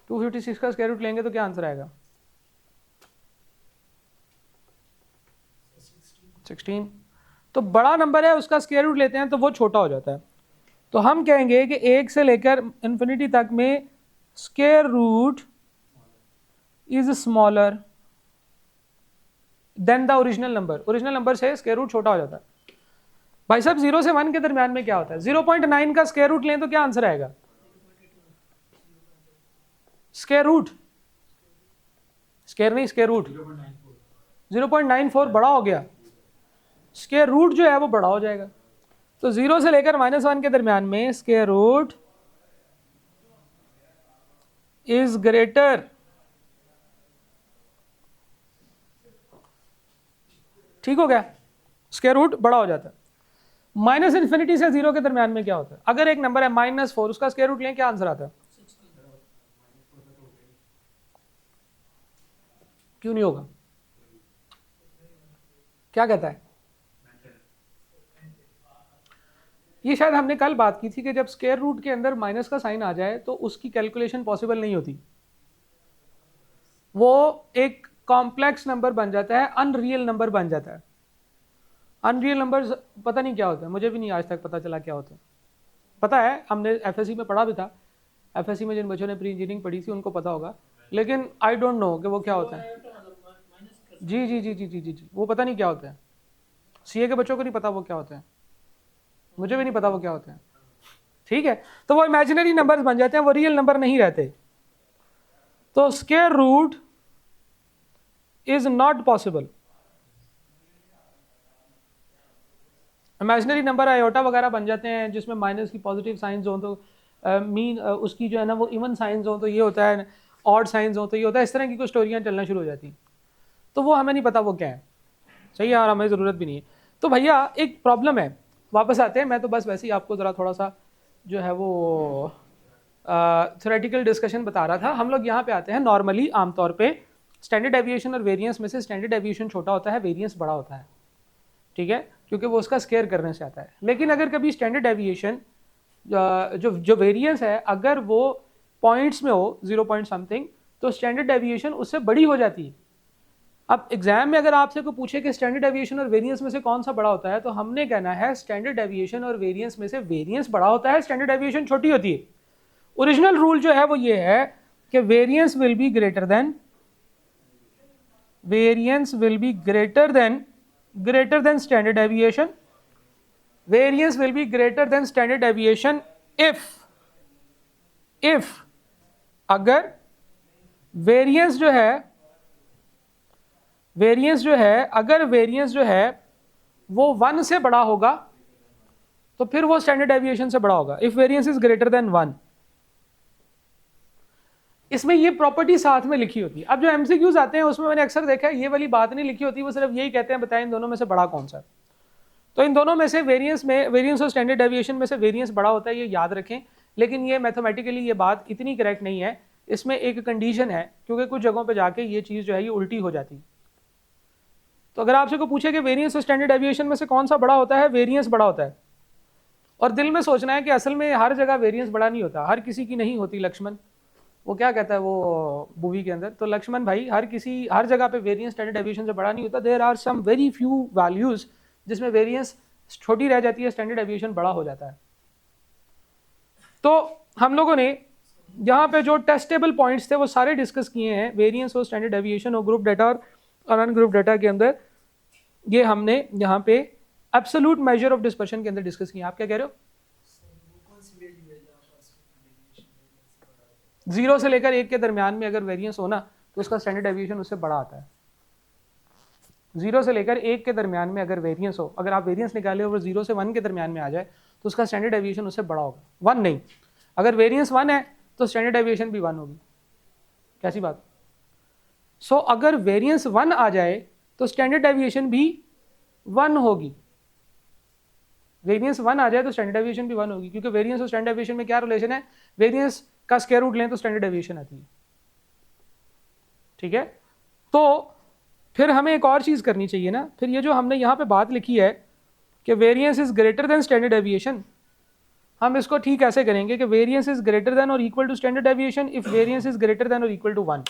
256 का स्क्वायर रूट लेंगे तो क्या आंसर आएगा, 16। तो बड़ा नंबर है उसका स्क्वायर रूट लेते हैं तो वो छोटा हो जाता है। तो हम कहेंगे कि 1 से लेकर इन्फिनिटी तक में square root is smaller than the original number, original number से स्क्वायर रूट छोटा हो जाता है। भाई साहब 0 से 1 के दरमियान में क्या होता है, 0.9 का स्क्वायर रूट लें तो क्या आंसर आएगा, स्क्वायर रूट, स्क्वायर नहीं स्क्वायर रूट, 0.94 बड़ा हो गया, स्क्वायर रूट जो है वो बड़ा हो जाएगा। तो 0 से लेकर -1 के दरमियान में स्क्वायर रूट इज ग्रेटर, ठीक हो गया, स्क्वायर रूट बड़ा हो जाता है। माइनस इन्फिनिटी से 0 के दरमियान में क्या होता है, अगर एक नंबर है -4 उसका स्क्वायर रूट लें क्या आंसर आता है, क्यों नहीं होगा, क्या कहता है, ये शायद हमने कल बात की थी कि जब स्क्वायर रूट के अंदर माइनस का साइन आ जाए तो उसकी कैलकुलेशन पॉसिबल नहीं होती, वो एक कॉम्प्लेक्स नंबर बन जाता है, अनरियल नंबर बन जाता है। अनरियल नंबर्स पता नहीं क्या होता है, मुझे भी नहीं आज तक पता चला क्या होता है। पता है हमने एफएससी में पढ़ा भी था, एफएससी में जिन बच्चों ने प्री इंजीनियरिंग पढ़ी थी उनको पता होगा, लेकिन आई डोंट नो कि वो क्या होता है। जी जी जी जी जी जी जी वो पता नहीं क्या होता है, सीए के बच्चों को नहीं पता वो क्या होता है, मुझे भी नहीं पता वो क्या होता है। ठीक है, तो वो इमेजिनरी नंबर्स बन जाते हैं, वो रियल नंबर नहीं रहते। तो square root is not possible, imaginary number iota वगैरह बन जाते हैं जिसमें माइनस की पॉजिटिव साइंस हो, तो मीन उसकी जो है ना वो इवन साइंस हो तो ये होता है, ऑड साइंस हो तो ये होता है, इस तरह की कुछ स्टोरियाँ चलना शुरू हो जाती, तो वो हमें नहीं पता वो क्या है, सही है, और हमें ज़रूरत भी नहीं है। तो भैया एक प्रॉब्लम है, वापस आते हैं, मैं तो बस वैसे ही आपको ज़रा थोड़ा सा जो है वो थ्योरेटिकल डिस्कशन बता रहा था। हम लोग यहाँ पे आते हैं, नॉर्मली आमतौर पे स्टैंडर्ड डेविएशन और वेरिएंस में से स्टैंडर्ड डेविएशन छोटा होता है, वेरिएंस बड़ा होता है, ठीक है, क्योंकि वो उसका स्केयर करने से आता है। लेकिन अगर कभी स्टैंडर्ड डेविएशन जो वेरिएंस है अगर वो पॉइंट्स में हो 0 पॉइंट समथिंग, तो स्टैंडर्ड डेविएशन उससे बड़ी हो जाती है। अब एग्जाम में अगर आपसे को पूछे कि स्टैंडर्ड डेविएशन और वेरिएंस में से कौन सा बड़ा होता है, तो हमने कहना है स्टैंडर्ड डेविएशन और वेरिएंस में से वेरिएंस बड़ा होता है, स्टैंडर्ड डेविएशन छोटी होती है। ओरिजिनल रूल जो है वो ये है कि variance will be greater than standard deviation, variance will be greater than standard deviation if अगर वेरिएंस जो है वो 1 से बड़ा होगा तो फिर वो स्टैंडर्ड डेविएशन से बड़ा होगा, if variance is greater then 1। इसमें ये प्रॉपर्टी साथ में लिखी होती है। अब जो एमसीक्यूज आते हैं उसमें मैंने अक्सर देखा है ये वाली बात नहीं लिखी होती, वो सिर्फ यही कहते हैं बताएं इन दोनों में से बड़ा कौन सा है। तो इन दोनों में से वेरिएंस और स्टैंडर्ड डेविएशन में से वेरिएंस बड़ा होता है, ये याद रखें। लेकिन ये मैथमेटिकली ये बात इतनी करेक्ट नहीं है, इसमें एक कंडीशन है, क्योंकि कुछ जगहों पे जाके ये चीज़ जो है ये उल्टी हो जाती है। तो अगर आपसे को पूछे कि वेरिएंस और स्टैंडर्ड डेविएशन में से कौन सा बड़ा होता है, वेरिएंस बड़ा होता है। और दिल में सोचना है कि असल में हर जगह वेरिएंस बड़ा नहीं होता, हर किसी की नहीं होती। लक्ष्मण वो क्या कहता है वो मूवी के अंदर, तो लक्ष्मण भाई हर जगह पे वेरिएंस स्टैंडर्ड डेविएशन से बड़ा नहीं होता। There are some very few values जिसमें वेरिएंस छोटी रह जाती है, स्टैंडर्ड डेविएशन बड़ा हो जाता है। तो हम लोगों ने यहाँ पे जो टेस्टेबल पॉइंट्स थे वो सारे डिस्कस किए हैं, वेरिएंस और स्टैंडर्ड डेविएशन और ग्रुप डाटा और अनग्रुप डाटा के अंदर। ये हमने यहाँ पे एब्सोल्यूट मेजर ऑफ डिस्पर्शन के अंदर डिस्कस किया। आप क्या कह रहे हो? 0 से लेकर 1 के दरमियान में अगर वेरिएंस हो ना तो उसका स्टैंडर्ड डेविएशन उससे बड़ा आता है। 0 से लेकर 1 के दरमियान में अगर वेरिएंस हो, अगर आप वेरिएंस निकाले और 0 से 1 के दरमियान में आ जाए तो उसका स्टैंडर्ड डेविएशन उससे बड़ा होगा। 1 नहीं, अगर वेरिएंस 1 है तो स्टैंडर्ड डेविएशन भी 1 होगी। कैसी बात? सो अगर वेरिएंस 1 आ जाए तो स्टैंडर्ड डेविएशन भी 1 होगी। वेरिएंस 1 आ जाए तो स्टैंडर्ड डेविएशन भी 1 होगी, क्योंकि वेरिएंस और स्टैंडर्ड डेविएशन में क्या रिलेशन है? वेरिएंस का स्क्वायर रूट लें तो स्टैंडर्ड डेविएशन आती है, ठीक है। तो फिर हमें एक और चीज़ करनी चाहिए ना, फिर ये जो हमने यहाँ पे बात लिखी है कि variance is greater than standard deviation, हम इसको ठीक ऐसे करेंगे कि वेरिएंस इज ग्रेटर देन और equal to standard deviation if variance is greater than और इक्वल टू 1,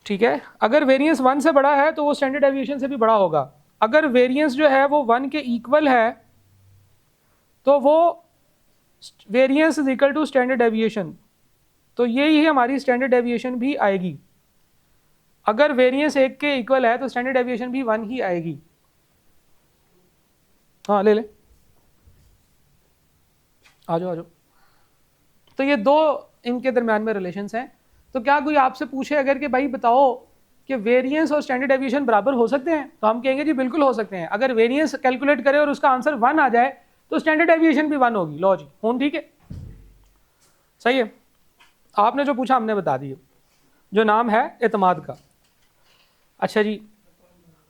ठीक है। अगर वेरिएंस 1 से बड़ा है तो वो स्टैंडर्ड डेविएशन से भी बड़ा होगा। अगर वेरिएंस जो है वो 1 के इक्वल है तो वो variance is equal to standard deviation, तो यही हमारी स्टैंडर्ड डेविएशन भी आएगी। अगर वेरिएंस 1 के इक्वल है तो स्टैंडर्ड डेविएशन भी 1 ही आएगी। हाँ ले ले, आ जाओ। तो ये दो इनके दरम्यान में रिलेशंस हैं। तो क्या कोई आपसे पूछे अगर कि भाई बताओ कि वेरिएंस और स्टैंडर्ड डेविएशन बराबर हो सकते हैं, तो हम कहेंगे जी बिल्कुल हो सकते हैं। अगर वेरिएंस कैलकुलेट करें और उसका आंसर 1 आ जाए तो स्टैंडर्ड डेविएशन भी 1 होगी। लो जी, फोन ठीक है, सही है। आपने जो पूछा हमने बता दिया, जो नाम है एतमाद का। अच्छा जी,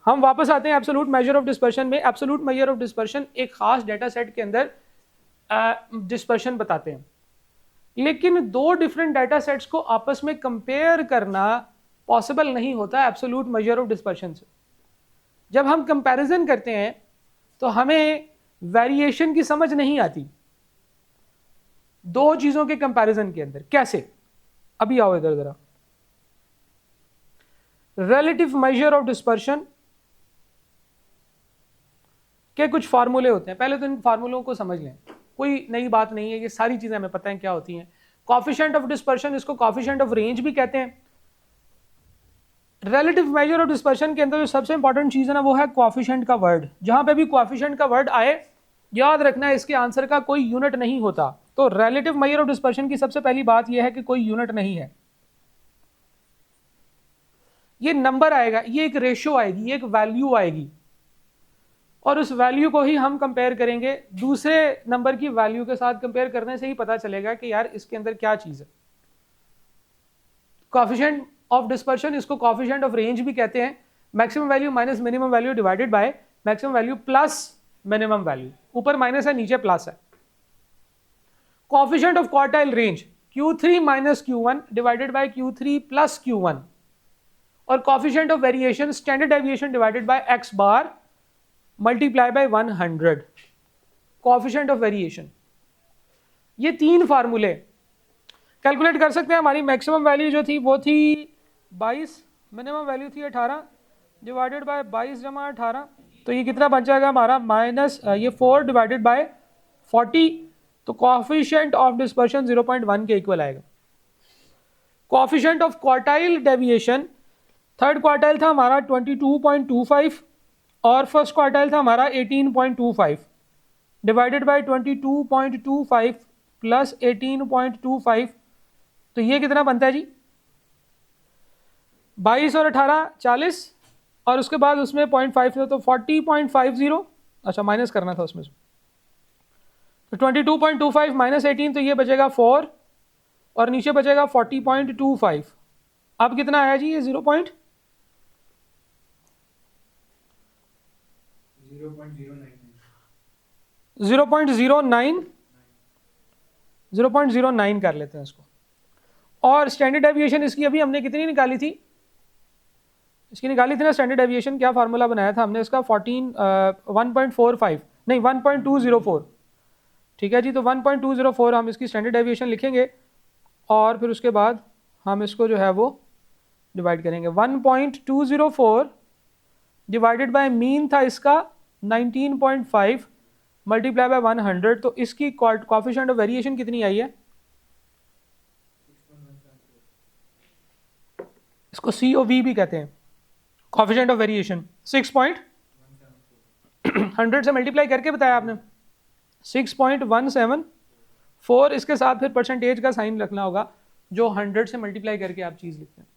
हम वापस आते हैं एब्सोल्यूट मेजर ऑफ डिस्पर्शन में। एब्सोल्यूट मेजर ऑफ डिस्पर्शन एक खास डेटा सेट के अंदर डिस्पर्शन बताते हैं, लेकिन दो डिफरेंट डेटा सेट्स को आपस में कंपेयर करना पॉसिबल नहीं होता एब्सोल्यूट मेजर ऑफ डिस्पर्शन से। जब हम कंपैरिजन करते हैं तो हमें वेरिएशन की समझ नहीं आती दो चीजों के कंपैरिजन के अंदर। कैसे? अभी आओ इधर जरा। रिलेटिव मेजर ऑफ डिस्पर्शन के कुछ फार्मूले होते हैं, पहले तो इन फार्मूलों को समझ लें, कोई नई बात नहीं है, ये सारी चीजें हमें पता है क्या होती हैं। कोएफिशिएंट ऑफ डिस्पर्शन, इसको कोएफिशिएंट ऑफ रेंज भी कहते हैं। रिलेटिव मेजर ऑफ डिस्पर्शन के अंदर जो सबसे इंपॉर्टेंट चीज है ना वो है कोएफिशिएंट का वर्ड। जहां पे भी कोएफिशिएंट का वर्ड आए याद रखना है इसके आंसर का कोई यूनिट नहीं होता। तो रिलेटिव मेजर ऑफ डिस्पर्शन की सबसे पहली बात यह है कि कोई यूनिट नहीं है। ये नंबर आएगा, ये एक रेशियो आएगी, ये एक वैल्यू आएगी, और उस वैल्यू को ही हम कंपेयर करेंगे दूसरे नंबर की वैल्यू के साथ। कंपेयर करने से ही पता चलेगा कि यार इसके अंदर क्या चीज़ है। कोएफिशिएंट ऑफ डिस्पर्शन, इसको कोएफिशिएंट ऑफ रेंज भी कहते हैं। Maximum value minus minimum value divided by maximum value plus minimum value. ऊपर माइनस है, नीचे प्लस है। Coefficient of quartile range Q3 minus Q1 divided by Q3 plus Q1। और coefficient of variation standard deviation divided by x bar multiply by 100। Coefficient of variation, ये तीन फार्मूले calculate कर सकते हैं। हमारी मैक्सिमम वैल्यू जो थी वो थी 22, मिनिमम वैल्यू थी 18 डिवाइडेड बाय 22 जमा 18, तो ये कितना बच जाएगा हमारा माइनस ये 4 डिवाइडेड बाय 40। तो कोएफिशिएंट ऑफ डिस्पर्शन 0.1 के इक्वल आएगा। Coefficient of quartile deviation, third quartile था हमारा 22.25 और फर्स्ट क्वार्टाइल था हमारा 18.25 डिवाइडेड बाय 22.25 प्लस 18.25, तो ये कितना बनता है जी 22 और 18 40, और उसके बाद उसमें 0.5 था तो 40.50। अच्छा माइनस करना था उसमें, तो 22.25 माइनस 18, तो ये बचेगा 4 और नीचे बचेगा 40.25। अब कितना आया जी ये 0.09 कर लेते हैं इसको। और स्टैंडर्ड डेविएशन इसकी अभी हमने कितनी निकाली थी, इसकी निकाली थी ना स्टैंडर्ड डेविएशन, क्या फार्मूला बनाया था हमने इसका 1.45 नहीं 1.204, ठीक है जी। तो 1.204 हम इसकी स्टैंडर्ड डेविएशन लिखेंगे और फिर उसके बाद हम इसको जो है वो डिवाइड करेंगे। 1.204 डिवाइडेड बाय मीन था इसका 19.5 मल्टीप्लाई बाय 100, तो इसकी कोएफिशिएंट ऑफ वेरिएशन कितनी आई है, इसको COV भी कहते हैं, कोएफिशिएंट ऑफ वेरिएशन 6.100 से मल्टीप्लाई करके बताया आपने 6.174, इसके साथ फिर परसेंटेज का साइन रखना होगा जो 100 से मल्टीप्लाई करके आप चीज लिखते हैं।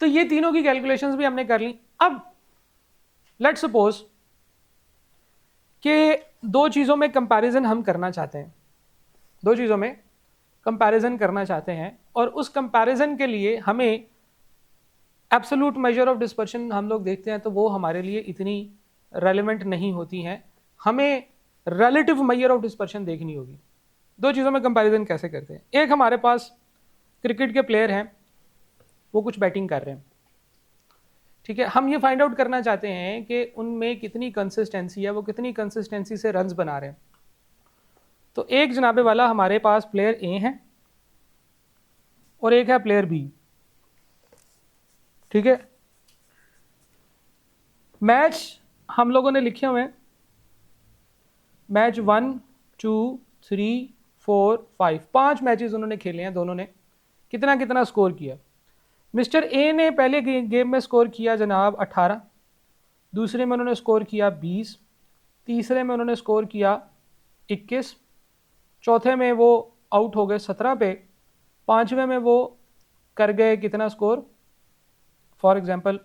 तो ये तीनों की कैलकुलेशंस भी हमने कर ली। अब लेट्स सपोज कि दो चीज़ों में कंपैरिजन हम करना चाहते हैं, दो चीज़ों में कंपैरिजन करना चाहते हैं और उस कंपैरिजन के लिए हमें एब्सोल्यूट मेजर ऑफ डिस्पर्शन हम लोग देखते हैं तो वो हमारे लिए इतनी रेलेवेंट नहीं होती हैं, हमें रिलेटिव मेजर ऑफ डिस्पर्शन देखनी होगी। दो चीज़ों में कंपैरिजन कैसे करते हैं, एक हमारे पास क्रिकेट के प्लेयर हैं, वो कुछ बैटिंग कर रहे हैं, ठीक है। हम ये फाइंड आउट करना चाहते हैं कि उनमें कितनी कंसिस्टेंसी है, वो कितनी कंसिस्टेंसी से रन्स बना रहे हैं। तो एक जनाबे वाला हमारे पास प्लेयर ए है और एक है प्लेयर बी, ठीक है। मैच हम लोगों ने लिखे हुए हैं, मैच 1 2 3 4 5, 5 मैचेस उन्होंने खेले हैं, दोनों ने कितना कितना स्कोर किया। मिस्टर ए ने पहले गेम में स्कोर किया जनाब 18, दूसरे में उन्होंने स्कोर किया 20, तीसरे में उन्होंने स्कोर किया 21, चौथे में वो आउट हो गए 17 पे, पांचवें में वो कर गए कितना स्कोर, फॉर एग्जांपल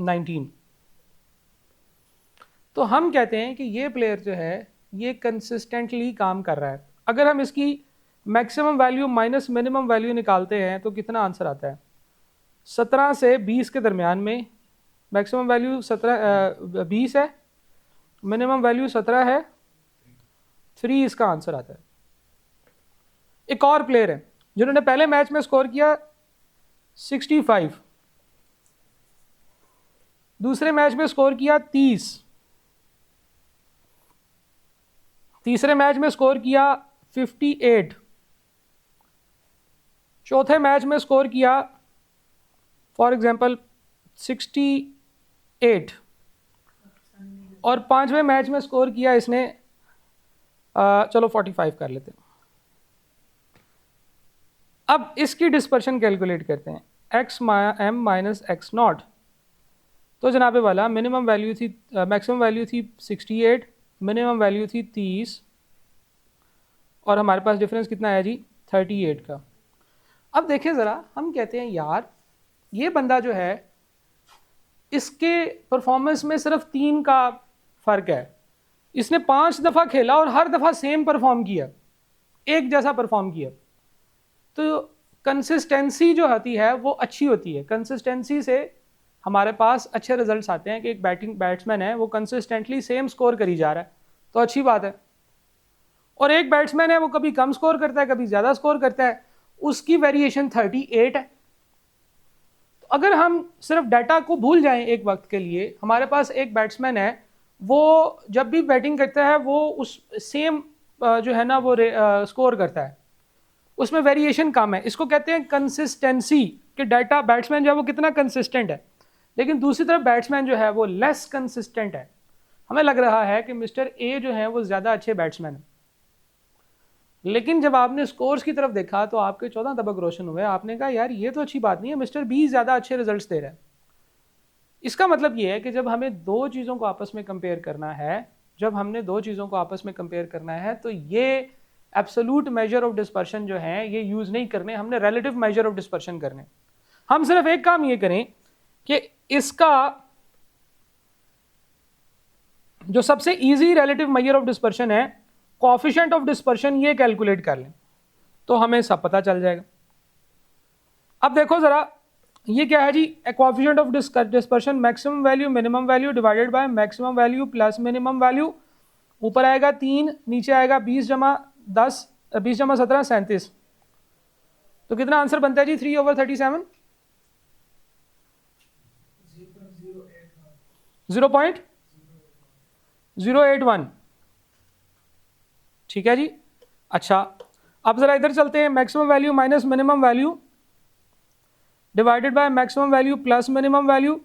19। तो हम कहते हैं कि ये प्लेयर जो है ये कंसिस्टेंटली काम कर रहा है। अगर हम इसकी maximum value minus minimum value निकालते हैं तो कितना आंसर आता है, 17 से 20 के दरमियान में मैक्सिमम वैल्यू 20 है, मिनिमम वैल्यू 17 है, 3 इसका आंसर आता है। एक और प्लेयर है जिन्होंने पहले मैच में स्कोर किया 65, दूसरे मैच में स्कोर किया 30, तीसरे मैच में स्कोर किया 58, चौथे मैच में स्कोर किया फॉर एग्जांपल 68 और पांचवें मैच में स्कोर किया इसने चलो 45 कर लेते हैं। अब इसकी डिस्पर्शन कैलकुलेट करते हैं, m माइनस एक्स नॉट। तो जनाबे वाला मिनिमम वैल्यू थी, मैक्सिमम वैल्यू थी 68, मिनिमम वैल्यू थी 30 और हमारे पास डिफरेंस कितना आया जी 38 का। अब देखें ज़रा, हम कहते हैं यार ये बंदा जो है इसके परफॉर्मेंस में सिर्फ 3 का फ़र्क है। इसने 5 दफ़ा खेला और हर दफ़ा सेम परफॉर्म किया, एक जैसा परफॉर्म किया। तो कंसिस्टेंसी जो होती है वो अच्छी होती है। कंसिस्टेंसी से हमारे पास अच्छे रिजल्ट्स आते हैं कि एक बैट्समैन है वो कंसिस्टेंटली सेम स्कोर करी जा रहा है, तो अच्छी बात है। और एक बैट्समैन है वो कभी कम स्कोर करता है, कभी ज़्यादा स्कोर करता है, उसकी वेरिएशन 38 है। तो अगर हम सिर्फ डाटा को भूल जाएं एक वक्त के लिए, हमारे पास एक बैट्समैन है वो जब भी बैटिंग करता है वो उस सेम जो है ना वो स्कोर करता है, उसमें वेरिएशन कम है। इसको कहते हैं कंसिस्टेंसी, कि डाटा बैट्समैन जो है वो कितना कंसिस्टेंट है। लेकिन दूसरी तरफ बैट्समैन जो है वो लेस कंसिस्टेंट है। हमें लग रहा है कि मिस्टर ए जो है वो ज़्यादा अच्छे बैट्समैन है, लेकिन जब आपने स्कोर्स की तरफ देखा तो आपके 14 तबक रोशन हुए। आपने कहा यार ये तो अच्छी बात नहीं है, मिस्टर बी ज़्यादा अच्छे रिजल्ट्स दे रहा है। इसका मतलब ये है कि जब हमें दो चीज़ों को आपस में कंपेयर करना है, जब हमने दो चीज़ों को आपस में कंपेयर करना है, तो ये एब्सोल्यूट मेजर ऑफ डिस्पर्शन जो है ये यूज़ नहीं करने, हमने रिलेटिव मेजर ऑफ डिस्पर्शन करने। हम सिर्फ एक काम ये करें कि इसका जो सबसे easy relative measure of dispersion है, कोएफिशिएंट ऑफ डिस्पर्शन, ये कैलकुलेट कर लें तो हमें सब पता चल जाएगा। अब देखो ज़रा ये क्या है जी, coefficient of dispersion maximum value minimum value divided by maximum value plus minimum value. ऊपर आएगा 3, नीचे आएगा 20 जमा 10, 20 जमा 17 37। तो कितना आंसर बनता है जी 3/37? 0.081। ठीक है जी। अच्छा अब ज़रा इधर चलते हैं, maximum value minus minimum value divided by maximum value plus minimum value.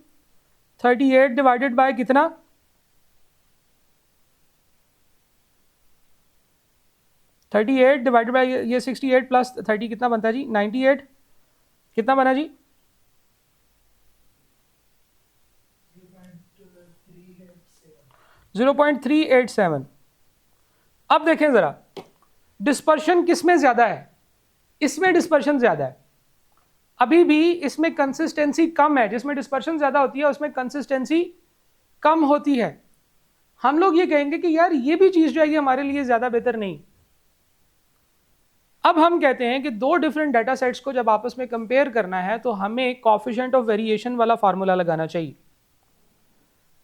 38 divided by कितना? 38 डिवाइडेड बाय ये 68 प्लस 30 कितना बनता है जी? 98। कितना बना जी? 0.387। अब देखें ज़रा डिस्पर्शन किस में ज़्यादा है? इसमें डिस्पर्शन ज़्यादा है। अभी भी इसमें कंसिस्टेंसी कम है। जिसमें डिस्पर्शन ज़्यादा होती है उसमें कंसिस्टेंसी कम होती है। हम लोग ये कहेंगे कि यार ये भी चीज़ जो है ये हमारे लिए ज़्यादा बेहतर नहीं। अब हम कहते हैं कि दो डिफरेंट डाटा सेट्स को जब आपस में कंपेयर करना है तो हमें कोएफिशिएंट ऑफ वेरिएशन वाला फार्मूला लगाना चाहिए।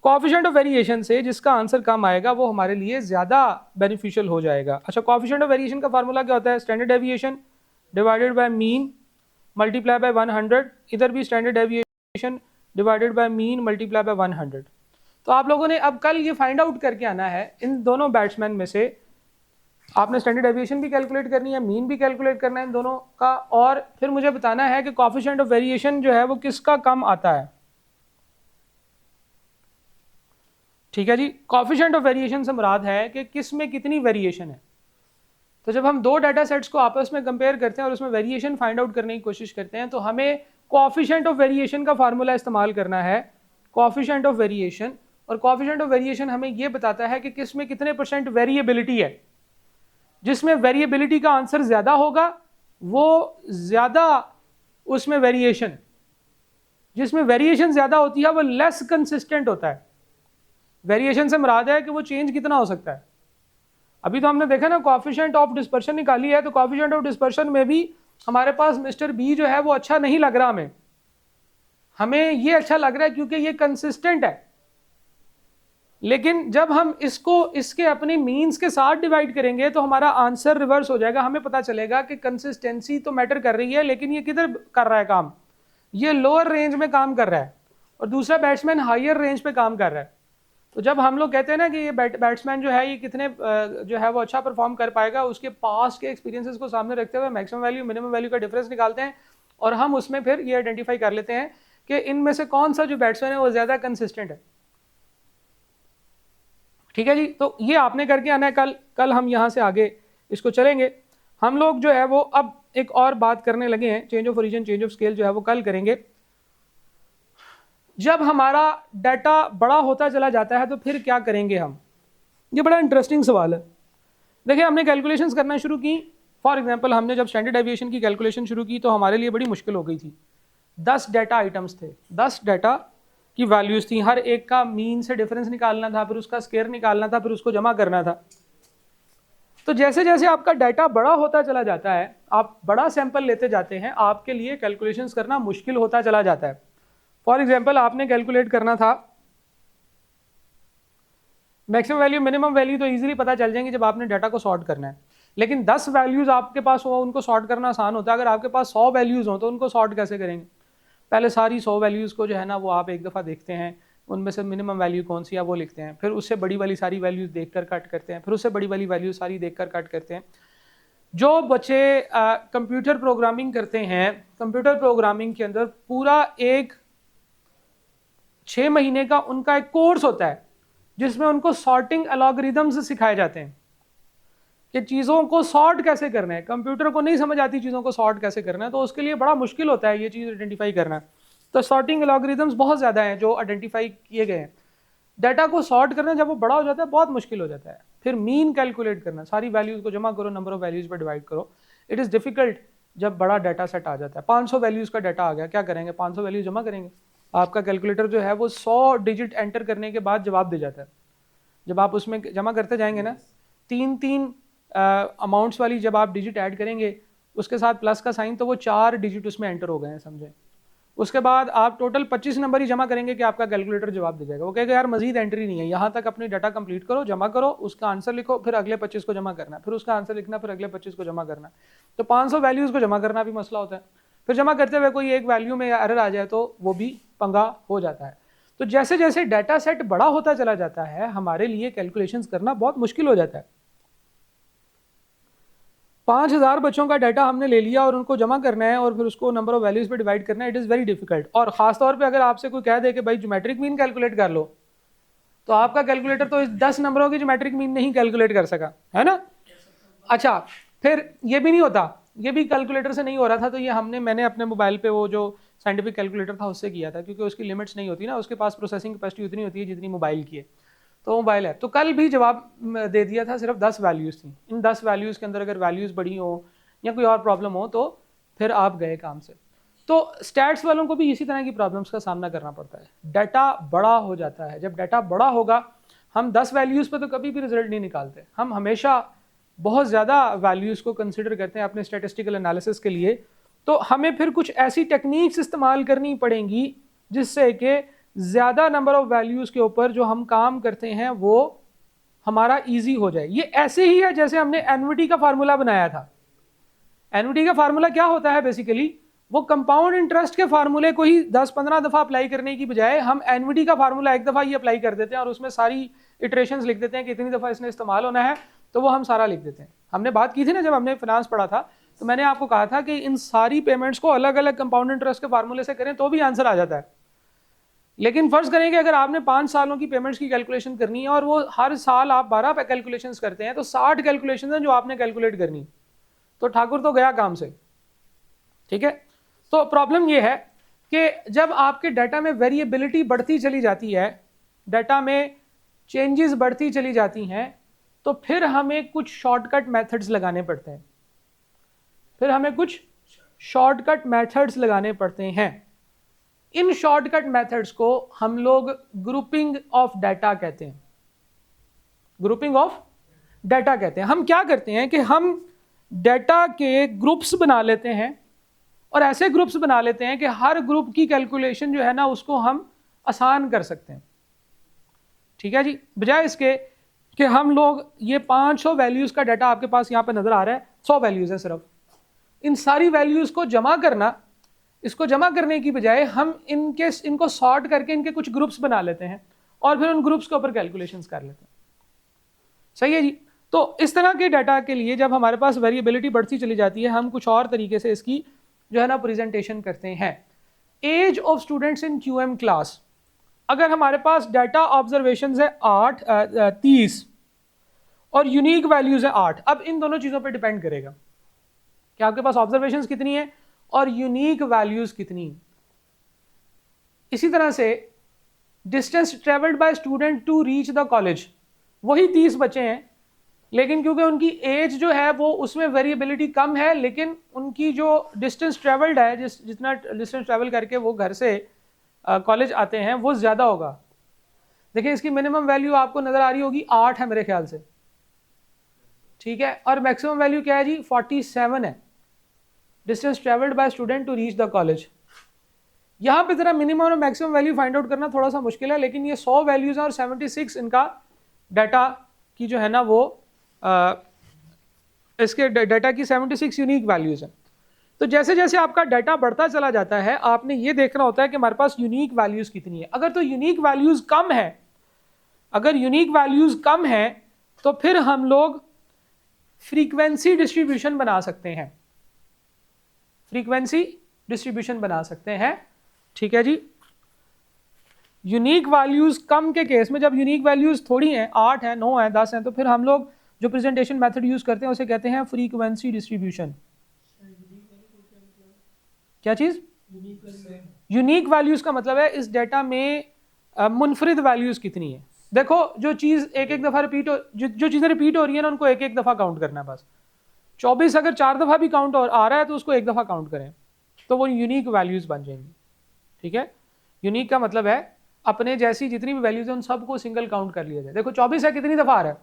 कोएफिशिएंट ऑफ वेरिएशन से जिसका आंसर कम आएगा वो हमारे लिए ज़्यादा बेनिफिशियल हो जाएगा। अच्छा, कोएफिशिएंट ऑफ वेरिएशन का फार्मूला क्या होता है? Standard deviation divided by mean multiply by 100। इधर भी standard deviation divided by mean multiply by 100। तो आप लोगों ने अब कल ये फाइंड आउट करके आना है इन दोनों बैट्समैन में से आपने स्टैंडर्ड डेविएशन भी कैलकुलेट करनी है, मीन भी कैलकुलेट करना है इन दोनों का, और फिर मुझे बताना है कि कोएफिशिएंट ऑफ वेरिएशन जो है वो किसका कम आता है। ठीक है जी। कोएफिशिएंट ऑफ वेरिएशन से मुराद है कि किस में कितनी वेरिएशन है। तो जब हम दो डाटा सेट्स को आपस में कंपेयर करते हैं और उसमें वेरिएशन फाइंड आउट करने की कोशिश करते हैं तो हमें कोएफिशिएंट ऑफ वेरिएशन का फार्मूला इस्तेमाल करना है, कोएफिशिएंट ऑफ वेरिएशन। और कोएफिशिएंट ऑफ वेरिएशन हमें यह बताता है कि किस में कितने % वेरिएबिलिटी है। जिसमें वेरिएबिलिटी का आंसर ज़्यादा होगा वो ज़्यादा उसमें वेरिएशन, जिसमें वेरिएशन ज़्यादा होती है वो लेस कंसिस्टेंट होता है। वेरिएशन से मुराद है कि वो चेंज कितना हो सकता है। अभी तो हमने देखा ना कोएफिशिएंट ऑफ डिस्पर्शन निकाली है, तो कोएफिशिएंट ऑफ डिस्पर्शन में भी हमारे पास मिस्टर बी जो है वो अच्छा नहीं लग रहा। हमें ये अच्छा लग रहा है क्योंकि ये कंसिस्टेंट है। लेकिन जब हम इसको इसके अपने मीन्स के साथ डिवाइड करेंगे तो हमारा आंसर रिवर्स हो जाएगा। हमें पता चलेगा कि कंसिस्टेंसी तो मैटर कर रही है, लेकिन ये किधर कर रहा है काम? ये लोअर रेंज में काम कर रहा है और दूसरा बैट्समैन हायर रेंज पे काम कर रहा है। तो जब हम लोग कहते हैं ना कि ये बैट्समैन जो है ये कितने जो है वो अच्छा परफॉर्म कर पाएगा, उसके पास्ट के एक्सपीरियंसेस को सामने रखते हुए मैक्सिमम वैल्यू मिनिमम वैल्यू का डिफरेंस निकालते हैं और हम उसमें फिर ये आइडेंटिफाई कर लेते हैं कि इनमें से कौन सा जो बैट्समैन है वो ज़्यादा कंसिस्टेंट है। ठीक है जी। तो ये आपने करके आना है। कल हम यहाँ से आगे इसको चलेंगे। हम लोग जो है वो अब एक और बात करने लगे हैं, change of origin change of scale जो है वो कल करेंगे। जब हमारा डाटा बड़ा होता चला जाता है तो फिर क्या करेंगे हम? ये बड़ा इंटरेस्टिंग सवाल है। देखिए हमने कैलकुलेशंस करना शुरू की। फॉर एग्जांपल हमने जब स्टैंडर्ड डेविएशन की कैलकुलेशन शुरू की तो हमारे लिए बड़ी मुश्किल हो गई थी। 10 डाटा आइटम्स थे, 10 डाटा की वैल्यूज़ थी, हर एक का मीन से डिफरेंस निकालना था, फिर उसका स्क्वायर निकालना था, फिर उसको जमा करना था। तो जैसे जैसे आपका डाटा बड़ा होता चला जाता है, आप बड़ा सैंपल लेते जाते हैं, आपके लिए कैलकुलेशंस करना मुश्किल होता चला जाता है। फॉर एग्जांपल आपने कैलकुलेट करना था मैक्सिमम वैल्यू मिनिमम वैल्यू, तो इजीली पता चल जाएंगे जब आपने डाटा को सॉर्ट करना है। लेकिन 10 वैल्यूज आपके पास हो, उनको सॉर्ट करना आसान होता है। अगर आपके पास 100 वैल्यूज हो तो उनको सॉर्ट कैसे करेंगे? पहले सारी 100 वैल्यूज को जो है ना वो आप एक दफ़ा देखते हैं, उनमें से मिनिमम वैल्यू कौन सी है वो लिखते हैं, फिर उससे बड़ी वाली सारी वैल्यूज देखकर कट करते हैं, फिर उससे बड़ी वाली वैल्यू सारी देखकर कट करते हैं। जो बच्चे कंप्यूटर प्रोग्रामिंग करते हैं, कंप्यूटर प्रोग्रामिंग के अंदर पूरा एक 6 महीने का उनका एक कोर्स होता है जिसमें उनको सॉर्टिंग एल्गोरिथम्स सिखाए जाते हैं कि चीज़ों को सॉर्ट कैसे करना है। कंप्यूटर को नहीं समझ आती चीज़ों को सॉर्ट कैसे करना है, तो उसके लिए बड़ा मुश्किल होता है ये चीज़ आइडेंटिफाई करना। तो सॉर्टिंग एल्गोरिथम्स बहुत ज़्यादा हैं जो आइडेंटिफाई किए गए हैं। डाटा को सॉर्ट करना जब वो बड़ा हो जाता है बहुत मुश्किल हो जाता है। फिर मीन कैलकुलेट करना, सारी वैल्यूज़ को जमा करो, नंबर ऑफ वैल्यूज़ पर डिवाइड करो। इट इज़ डिफिकल्ट जब बड़ा डाटा सेट आ जाता है। 500 वैल्यूज़ का डाटा आ गया, क्या करेंगे? 500 वैल्यूज जमा करेंगे। आपका कैलकुलेटर जो है वो 100 डिजिट एंटर करने के बाद जवाब दे जाता है। जब आप उसमें जमा करते जाएंगे ना, 3-3 अमाउंट्स वाली जब आप डिजिट ऐड करेंगे उसके साथ प्लस का साइन, तो वो 4 डिजिट उसमें एंटर हो गए हैं, समझे। उसके बाद आप टोटल 25 नंबर ही जमा करेंगे कि आपका कैलकुलेटर जवाब दे जाएगा। वो कहेगा यार मजीद एंट्री नहीं है, यहाँ तक अपनी डाटा कंप्लीट करो, जमा करो, उसका आंसर लिखो, फिर अगले 25 को जमा करना, फिर उसका आंसर लिखना, फिर अगले 25 को जमा करना। तो 500 वैल्यूज़ को जमा करना भी मसला होता है। फिर जमा करते हुए कोई एक वैल्यू में एरर आ जाए तो वो भी पंगा हो जाता है। तो जैसे जैसे डाटा सेट बड़ा होता चला जाता है हमारे लिए कैलकुलेशंस करना बहुत मुश्किल हो जाता है। 5000 बच्चों का डाटा हमने ले लिया और उनको जमा करना है और फिर उसको नंबर ऑफ वैल्यूज पे डिवाइड करना है। It is very difficult. और खास तौर पे अगर आपसे कोई कह दे कि भाई ज्योमेट्रिक मीन कैलकुलेट कर लो, तो आपका कैलकुलेटर तो इस 10 नंबरों की ज्योमेट्रिक मीन नहीं कैलकुलेट कर सका, है ना। अच्छा, फिर ये भी नहीं होता, ये भी कैलकुलेटर से नहीं हो रहा था, तो ये मैंने अपने मोबाइल पे वो जो साइंटिफिक कैलकुलेटर था उससे किया था, क्योंकि उसकी लिमिट्स नहीं होती ना, उसके पास प्रोसेसिंग कैपेसिटी उतनी होती है जितनी मोबाइल की है। तो मोबाइल है, तो कल भी जवाब दे दिया था, सिर्फ 10 वैल्यूज़ थी। इन 10 वैल्यूज़ के अंदर अगर वैल्यूज़ बड़ी हो या कोई और प्रॉब्लम हो तो फिर आप गए काम से। तो स्टैट्स वालों को भी इसी तरह की प्रॉब्लम्स का सामना करना पड़ता है। डाटा बड़ा हो जाता है, जब डाटा बड़ा होगा हम 10 वैल्यूज़ पे तो कभी भी रिजल्ट नहीं निकालते, हम हमेशा बहुत ज़्यादा वैल्यूज़ को कंसिडर करते हैं अपने स्टैटिस्टिकल एनालिसिस के लिए। तो हमें फिर कुछ ऐसी टेक्निक्स इस्तेमाल करनी पड़ेंगी जिससे कि ज़्यादा नंबर ऑफ वैल्यूज़ के ऊपर जो हम काम करते हैं वो हमारा ईजी हो जाए। ये ऐसे ही है जैसे हमने एनवीटी का फार्मूला बनाया था। एनवीटी का फार्मूला क्या होता है? बेसिकली वो कंपाउंड इंटरेस्ट के फार्मूले को ही 10-15 दफ़ा अप्लाई करने की बजाय हम एनवीटी का फार्मूला एक दफ़ा ही अप्लाई कर देते हैं और उसमें सारी इटरेशंस लिख देते हैं कि इतनी दफ़ा इसने इस्तेमाल होना है, तो वो हम सारा लिख देते हैं। हमने बात की थी ना जब हमने फाइनेंस पढ़ा था, तो मैंने आपको कहा था कि इन सारी पेमेंट्स को अलग अलग कंपाउंड इंटरेस्ट के फार्मूले से करें तो भी आंसर आ जाता है। लेकिन फर्ज करें कि अगर आपने 5 सालों की पेमेंट्स की कैलकुलेशन करनी है और वो हर साल आप 12 पे कैलकुलेशंस करते हैं, तो 60 कैलकुलेशन हैं जो आपने कैलकुलेट करनी, तो ठाकुर तो गया काम से। ठीक है, तो प्रॉब्लम ये है कि जब आपके डाटा में वेरिएबिलिटी बढ़ती चली जाती है, डाटा में चेंजेस बढ़ती चली जाती हैं, तो फिर हमें कुछ शॉर्टकट मेथड्स लगाने पड़ते हैं। इन शॉर्टकट मेथड्स को हम लोग ग्रुपिंग ऑफ डाटा कहते हैं। हम क्या करते हैं कि हम डाटा के ग्रुप्स बना लेते हैं और ऐसे ग्रुप्स बना लेते हैं कि हर ग्रुप की कैलकुलेशन जो है ना उसको हम आसान कर सकते हैं। ठीक है जी, बजाय इसके कि हम लोग ये 500 वैल्यूज़ का डाटा आपके पास यहाँ पे नज़र आ रहा है, 100 वैल्यूज़ है सिर्फ, इन सारी वैल्यूज़ को जमा करना, इसको जमा करने की बजाय हम इनको सॉर्ट करके इनके कुछ ग्रुप्स बना लेते हैं और फिर उन ग्रुप्स के ऊपर कैलकुलेशंस कर लेते हैं। सही है जी। तो इस तरह के डाटा के लिए जब हमारे पास वेरिएबिलिटी बढ़ती चली जाती है, हम कुछ और तरीके से इसकी जो है ना प्रेजेंटेशन करते हैं। Age of students in QM class, अगर हमारे पास डाटा ऑब्जर्वेशंस है 30 और यूनिक वैल्यूज है 8, अब इन दोनों चीज़ों पे डिपेंड करेगा कि आपके पास ऑब्जर्वेशंस कितनी है और यूनिक वैल्यूज कितनी। इसी तरह से distance travelled by student to reach the college, वही 30 बच्चे हैं, लेकिन क्योंकि उनकी एज जो है वो उसमें वेरिएबिलिटी कम है, लेकिन उनकी जो डिस्टेंस ट्रेवल्ड है, जितना डिस्टेंस ट्रेवल करके वो घर से कॉलेज आते हैं वो ज़्यादा होगा। देखिए इसकी मिनिमम वैल्यू आपको नज़र आ रही होगी 8 है मेरे ख्याल से, ठीक है, और मैक्सिमम वैल्यू क्या है जी 47 है, distance travelled by student to reach the college. यहाँ पे जरा मिनिमम और मैक्सिमम वैल्यू फाइंड आउट करना थोड़ा सा मुश्किल है, लेकिन ये 100 वैल्यूज हैं और 76 इनका डाटा की जो है ना वो इसके डाटा की 76 यूनिक वैल्यूज हैं। तो जैसे जैसे आपका डाटा बढ़ता चला जाता है आपने ये देखना होता है कि हमारे पास यूनिक वैल्यूज कितनी है। अगर तो यूनिक वैल्यूज कम है, अगर यूनिक वैल्यूज कम है तो फिर हम लोग फ्रीक्वेंसी डिस्ट्रीब्यूशन बना सकते हैं, फ्रीक्वेंसी डिस्ट्रीब्यूशन बना सकते हैं, ठीक है जी। यूनिक वैल्यूज कम के केस में, जब यूनिक वैल्यूज थोड़ी हैं 8 हैं 9 हैं 10 हैं, तो फिर हम लोग जो प्रेजेंटेशन मेथड यूज करते हैं उसे कहते हैं फ्रीक्वेंसी डिस्ट्रीब्यूशन। क्या चीज? यूनिक वैल्यूज का मतलब है इस डेटा में मुनफरिद वैल्यूज कितनी है। देखो जो चीज एक एक दफा रिपीट हो, जो चीजें रिपीट हो रही है ना उनको एक एक दफा काउंट करना है बस। 24 अगर 4 दफा भी काउंट आ रहा है तो उसको एक दफा काउंट करें तो वो यूनिक वैल्यूज बन जाएंगी, ठीक है। यूनिक का मतलब है अपने जैसी जितनी भी वैल्यूज है उन सबको सिंगल काउंट कर लिया जाए। देखो 24 है, कितनी दफा आ रहा है?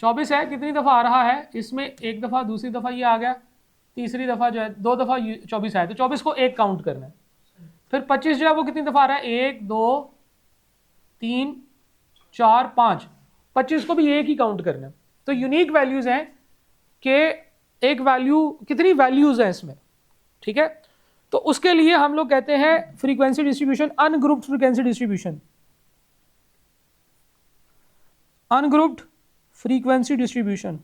24 है, कितनी दफा आ रहा है? इसमें एक दफा, दूसरी दफा ये आ गया, तीसरी दफा जो है 2 दफा 24 आया, तो 24 को एक काउंट करना है। फिर 25 जो है वो कितनी दफा आ रहा है? 1 2 3 4 5, 25 को भी एक ही काउंट करना है। तो यूनिक वैल्यूज हैं कि एक वैल्यू, कितनी वैल्यूज हैं इसमें, ठीक है। तो उसके लिए हम लोग कहते हैं frequency distribution, ungrouped frequency distribution, ungrouped frequency distribution.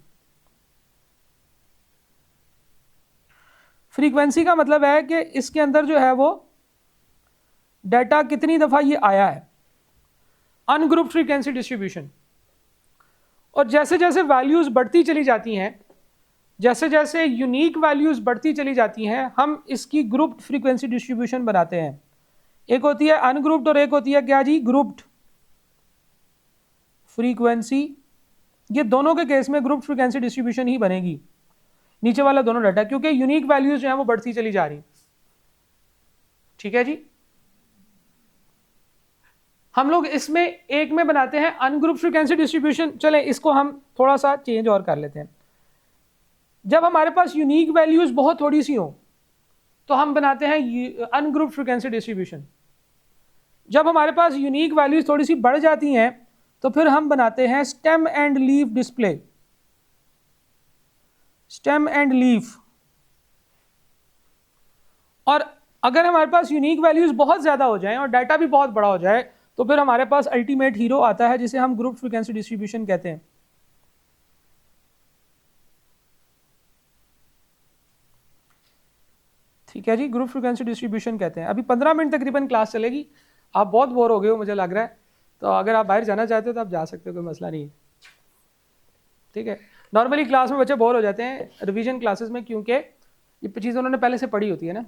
Frequency का मतलब है कि इसके अंदर जो है वो डाटा कितनी दफा ये आया है, अनग्रुप्ड फ्रीक्वेंसी डिस्ट्रीब्यूशन। और जैसे जैसे वैल्यूज बढ़ती चली जाती हैं, जैसे जैसे यूनिक वैल्यूज बढ़ती चली जाती हैं, हम इसकी ग्रुप्ड फ्रीक्वेंसी डिस्ट्रीब्यूशन बनाते हैं। एक होती है अनग्रुप्ड और एक होती है क्या जी, ग्रुप्ड फ्रीक्वेंसी। ये दोनों के केस में ग्रुप्ड फ्रीक्वेंसी डिस्ट्रीब्यूशन ही बनेगी, नीचे वाला दोनों डाटा, क्योंकि यूनिक वैल्यूज जो है वो बढ़ती चली जा रही, ठीक है जी। हम लोग इसमें एक में बनाते हैं अनग्रुप्ड फ्रीक्वेंसी डिस्ट्रीब्यूशन। चलें इसको हम थोड़ा सा चेंज और कर लेते हैं। जब हमारे पास यूनिक वैल्यूज बहुत थोड़ी सी हो तो हम बनाते हैं अनग्रुप्ड फ्रीक्वेंसी डिस्ट्रीब्यूशन। जब हमारे पास यूनिक वैल्यूज थोड़ी सी बढ़ जाती हैं तो फिर हम बनाते हैं stem and leaf display, stem and leaf. और अगर हमारे पास यूनिक वैल्यूज बहुत ज्यादा हो जाएं और डाटा भी बहुत बड़ा हो जाए तो फिर हमारे पास अल्टीमेट हीरो आता है जिसे हम ग्रुप फ्रीक्वेंसी डिस्ट्रीब्यूशन कहते हैं। ठीक है जी, ग्रुप फ्रीक्वेंसी डिस्ट्रीब्यूशन कहते हैं। अभी 15 मिनट तकरीबन क्लास चलेगी, आप बहुत बोर हो गए हो मुझे लग रहा है, तो अगर आप बाहर जाना चाहते हो तो आप जा सकते हो, कोई मसला नहीं है, ठीक है। नॉर्मली क्लास में बच्चे बोर हो जाते हैं रिवीजन क्लासेस में, क्योंकि ये चीज़ उन्होंने पहले से पढ़ी होती है ना,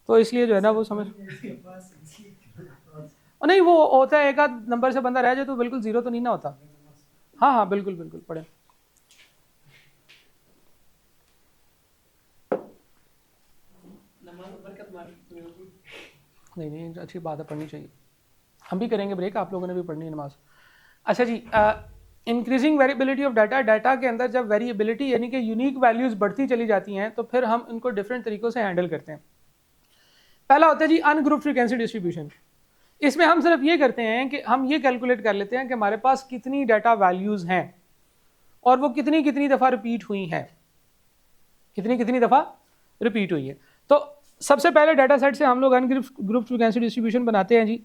तो इसलिए जो है ना वो समझ नहीं, वो होता है एक आध नंबर से बंदा रह जाए तो बिल्कुल जीरो तो नहीं ना होता। हाँ हाँ बिल्कुल बिल्कुल पढ़े। नहीं नहीं अच्छी बात है, पढ़नी चाहिए, हम भी करेंगे ब्रेक, आप लोगों ने भी पढ़नी है नमाज। अच्छा जी, increasing variability of data. Data के अंदर जब वेरिएबिलिटी यानी कि यूनिक वैल्यूज बढ़ती चली जाती हैं तो फिर हम इनको डिफरेंट तरीक़ों से हैंडल करते हैं। पहला होता है जी अनग्रुप फ्रीक्वेंसी डिस्ट्रीब्यूशन। इसमें हम सिर्फ ये करते हैं कि हम ये कैलकुलेट कर लेते हैं कि हमारे पास कितनी डाटा वैल्यूज़ हैं और वो कितनी कितनी दफ़ा रिपीट हुई हैं, कितनी कितनी दफ़ा रिपीट हुई है। तो सबसे पहले डाटा सेट से हम लोग अनग्रुप फ्रीक्वेंसी डिस्ट्रीब्यूशन बनाते हैं जी,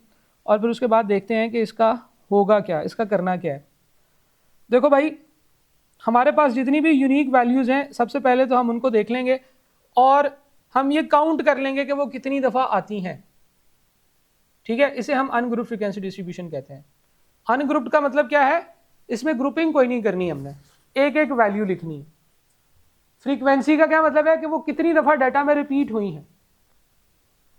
और फिर उसके बाद देखते हैं कि इसका होगा क्या, इसका करना क्या है। देखो भाई, हमारे पास जितनी भी यूनिक वैल्यूज़ हैं सबसे पहले तो हम उनको देख लेंगे और हम ये काउंट कर लेंगे कि वो कितनी दफ़ा आती हैं, ठीक है। इसे हम अनग्रुप फ्रीक्वेंसी डिस्ट्रीब्यूशन कहते हैं। अनग्रुप्ड का मतलब क्या है, इसमें ग्रुपिंग कोई नहीं करनी, हमने एक एक वैल्यू लिखनी है। फ्रीक्वेंसी का क्या मतलब है कि वो कितनी दफ़ा डाटा में रिपीट हुई हैं,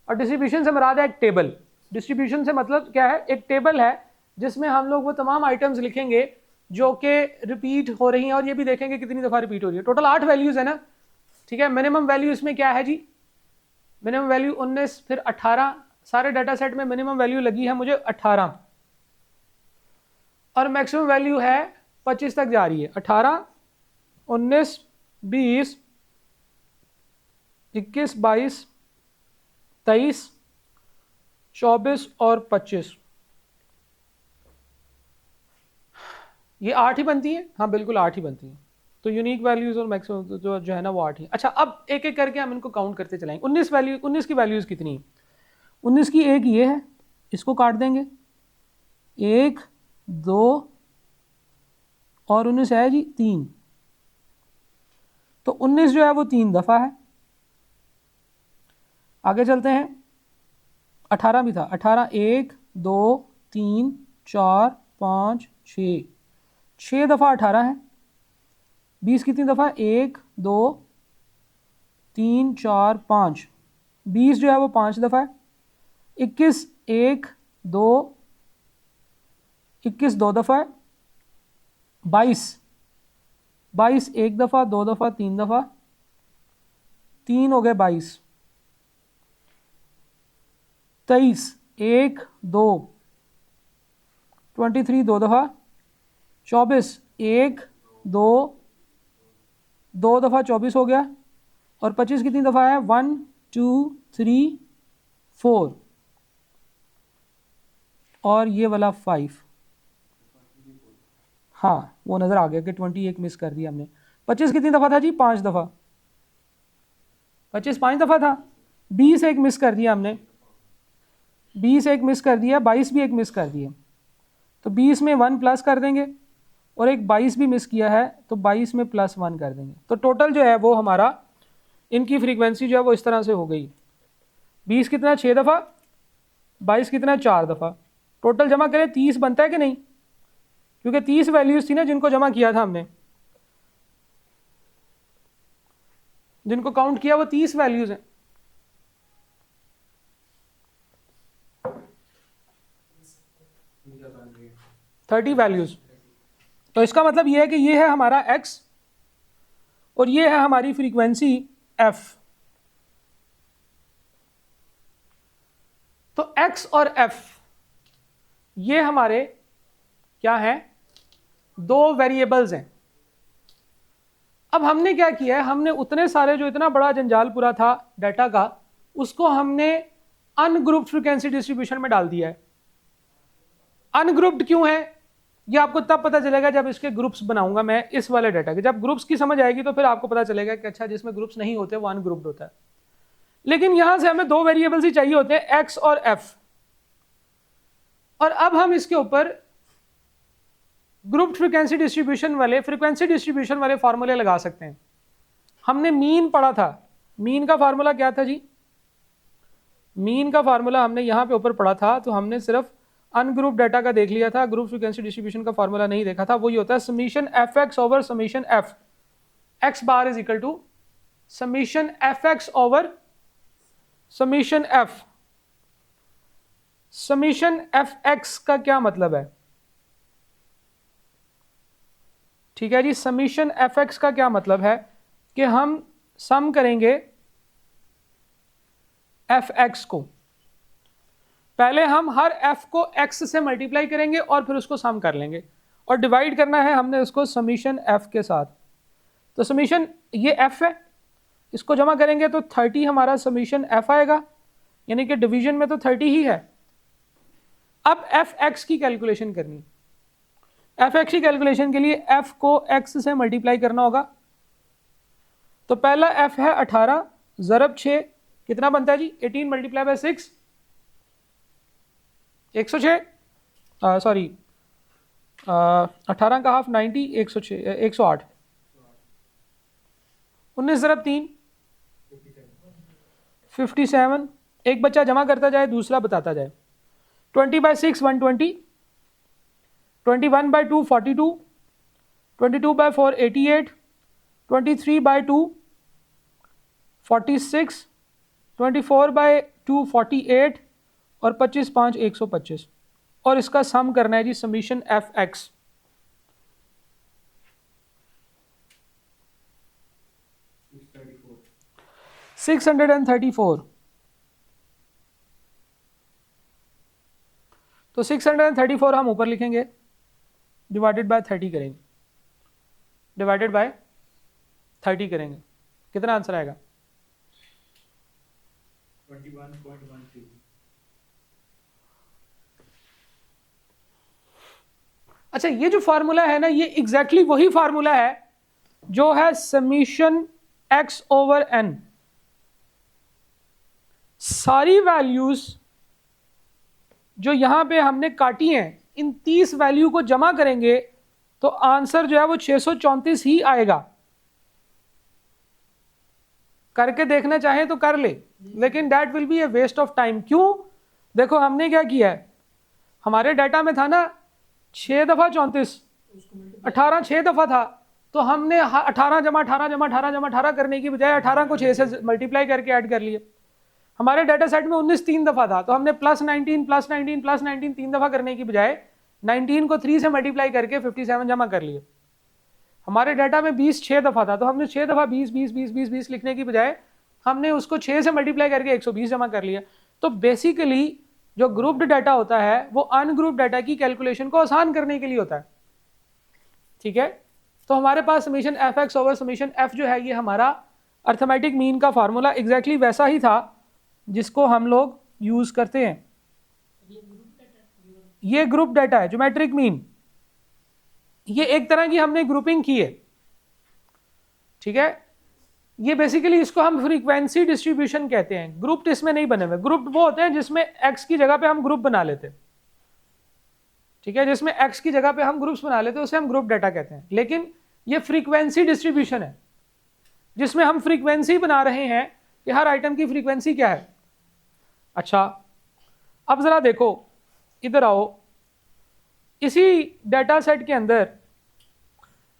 और डिस्ट्रीब्यूशन से मुराद है एक टेबल। डिस्ट्रीब्यूशन से मतलब क्या है, एक टेबल है जिसमें हम लोग वो तमाम आइटम्स लिखेंगे जो कि रिपीट हो रही हैं और ये भी देखेंगे कितनी दफ़ा रिपीट हो रही है। टोटल 8 वैल्यूज़ है ना, ठीक है। मिनिमम वैल्यू इसमें क्या है जी, मिनिमम वैल्यू 19, फिर 18, सारे डाटा सेट में मिनिमम वैल्यू लगी है मुझे 18 और मैक्सिमम वैल्यू है 25 तक जा रही है। 18, 19, 20, 21, 22, 23, 24 और 25, ये 8 ही बनती है। हाँ बिल्कुल 8 ही बनती है। तो यूनिक वैल्यूज और मैक्सिमम जो है ना वो 8 ही। अच्छा अब एक एक करके हम इनको काउंट करते चलाएंगे। 19 की वैल्यूज कितनी? 19 की एक ये है, इसको काट देंगे, 1 2 और 19 है जी 3, तो 19 जो है वो 3 दफ़ा है। आगे चलते हैं, 18 भी था, 18 1 2 3 4 5 6, 6 दफ़ा 18 है। 20 कितनी दफ़ा? 1 2 3 4 5, 20 जो है वो 5 दफ़ा है। 21 1 2, 21 2 दफ़ा है। 22 एक दफ़ा, 2 दफ़ा, 3 दफ़ा, 3 हो गए 22। 23 1 2, 23 2 दफ़ा। 24 1 2, 2 दफ़ा 24 हो गया। और 25 कितनी दफ़ा है? 1 2 3 4 और ये वाला 5। हाँ वो नज़र आ गया कि 21 मिस कर दिया हमने। 25 कितनी दफ़ा था जी? 5 दफ़ा। 25 5 दफ़ा था। 20 एक मिस कर दिया हमने, 20 एक मिस कर दिया, 22 भी एक मिस कर दिया। तो 20 में 1 प्लस कर देंगे और एक 22 भी मिस किया है तो 22 में +1 कर देंगे। तो टोटल जो है वो हमारा इनकी फ्रीक्वेंसी जो है वो इस तरह से हो गई। 20 कितना? 6 दफ़ा, 22 कितना? 4 दफ़ा। टोटल जमा करें 30 बनता है कि नहीं? क्योंकि 30 वैल्यूज़ थी ना जिनको जमा किया था हमने, जिनको काउंट किया वो 30 वैल्यूज़ हैं। 30 वैल्यूज़। तो इसका मतलब ये है कि ये है हमारा x और ये है हमारी फ्रीक्वेंसी f। तो x और f ये हमारे क्या हैं? दो वेरिएबल्स हैं। अब हमने क्या किया है, हमने उतने सारे जो इतना बड़ा जंजाल पूरा था डाटा का, उसको हमने अनग्रुप्ड फ्रीक्वेंसी डिस्ट्रीब्यूशन में डाल दिया है। अनग्रुप्ड क्यों है ये आपको तब पता चलेगा जब इसके ग्रुप्स बनाऊंगा मैं इस वाले डाटा के। जब ग्रुप्स की समझ आएगी तो फिर आपको पता चलेगा कि अच्छा जिसमें ग्रुप्स नहीं होते वो अनग्रुप्ड होता है। लेकिन यहां से हमें दो वेरिएबल्स ही चाहिए होते हैं, x और f। और अब हम इसके ऊपर ग्रुप्ड फ्रीक्वेंसी डिस्ट्रीब्यूशन वाले फार्मूले लगा सकते हैं। हमने मीन पढ़ा था, मीन का फार्मूला क्या था जी? मीन का फार्मूला हमने यहां पे ऊपर पढ़ा था, तो हमने सिर्फ अनग्रुप डाटा का देख लिया था, ग्रुप फ्रीक्वेंसी डिस्ट्रीब्यूशन का फार्मूला नहीं देखा था। वही होता है summation f x over summation f x bar is equal to summation f x over summation f. Summation f x का क्या मतलब है? ठीक है जी, समीशन एफ एक्स का क्या मतलब है कि हम सम करेंगे एफ एक्स को। पहले हम हर f को x से मल्टीप्लाई करेंगे और फिर उसको सम कर लेंगे और डिवाइड करना है हमने उसको समीशन f के साथ। तो समीशन ये f है, इसको जमा करेंगे तो 30 हमारा समीशन f आएगा, यानी कि डिवीजन में तो 30 ही है। अब fx की कैलकुलेशन करनी, fx की कैलकुलेशन के लिए f को x से मल्टीप्लाई करना होगा। तो पहला f है 18 ज़रब 6 कितना बनता है जी? 18 मल्टीप्लाई बाय 6 106, सॉरी 18 का हाफ 90, 106 108। 19 ज़रब 3 57। एक बच्चा जमा करता जाए दूसरा बताता जाए। 20 by 6 120, 21 by 2 42, 22 by 4 88, 23 by 2 46, 24 by 2 48 और 25 5 125। और इसका सम करना है जी समीशन एफ एक्स। $634। तो 634 हम ऊपर लिखेंगे, डिवाइडेड बाय 30 करेंगे, डिवाइडेड बाय 30 करेंगे, कितना आंसर आएगा? 21.13। अच्छा, ये जो फार्मूला है ना, ये एग्जैक्टली वही फार्मूला है जो है समीशन x ओवर n। सारी वैल्यूज जो यहां पे हमने काटी हैं, इन 30 वैल्यू को जमा करेंगे तो आंसर जो है वो 634 ही आएगा। करके देखना चाहें तो कर ले, लेकिन that will be a waste of time. क्यों? देखो हमने क्या किया है, हमारे डाटा में था ना 6 दफा 34, 18 6 दफा था, तो हमने 18 जमा 18 जमा 18 जमा 18 करने की बजाय 18 को 6 से मल्टीप्लाई करके ऐड कर लिए। हमारे डाटा सेट में 19 3 दफा था, तो हमने प्लस 19 प्लस 19 प्लस 19 3 दफा करने की बजाय 19 को 3 से मल्टीप्लाई करके 57 जमा कर लिए। हमारे डाटा में 20 6 दफा था, तो हमने 6 दफा 20 20 20 20 20 लिखने की बजाय हमने उसको 6 से मल्टीप्लाई करके 120 जमा कर लिया। तो बेसिकली जो ग्रुप्ड डाटा होता है वो अनग्रुप्ड डाटा की कैलकुलेशन को आसान करने के लिए होता है। ठीक है, तो हमारे पास summation f x over summation f जो है ये हमारा अर्थमेटिक मीन का फार्मूला एग्जैक्टली वैसा ही था जिसको हम लोग यूज करते हैं। ये ग्रुप डाटा है, ज्योमेट्रिक मीन, ये एक तरह की हमने ग्रुपिंग की है। ठीक है, ये बेसिकली इसको हम फ्रीक्वेंसी डिस्ट्रीब्यूशन कहते हैं। ग्रुप्ड इसमें नहीं बने हुए, ग्रुप्ड वो होते हैं जिसमें एक्स की जगह पे हम ग्रुप बना लेते हैं। ठीक है, जिसमें एक्स की जगह पे हम ग्रुप्स बना लेते हैं उसे हम ग्रुप डाटा कहते हैं। लेकिन ये फ्रीक्वेंसी डिस्ट्रीब्यूशन है जिसमें हम फ्रीक्वेंसी बना रहे हैं कि हर आइटम की फ्रीक्वेंसी क्या है। अच्छा, अब जरा देखो, इधर आओ, इसी डाटा सेट के अंदर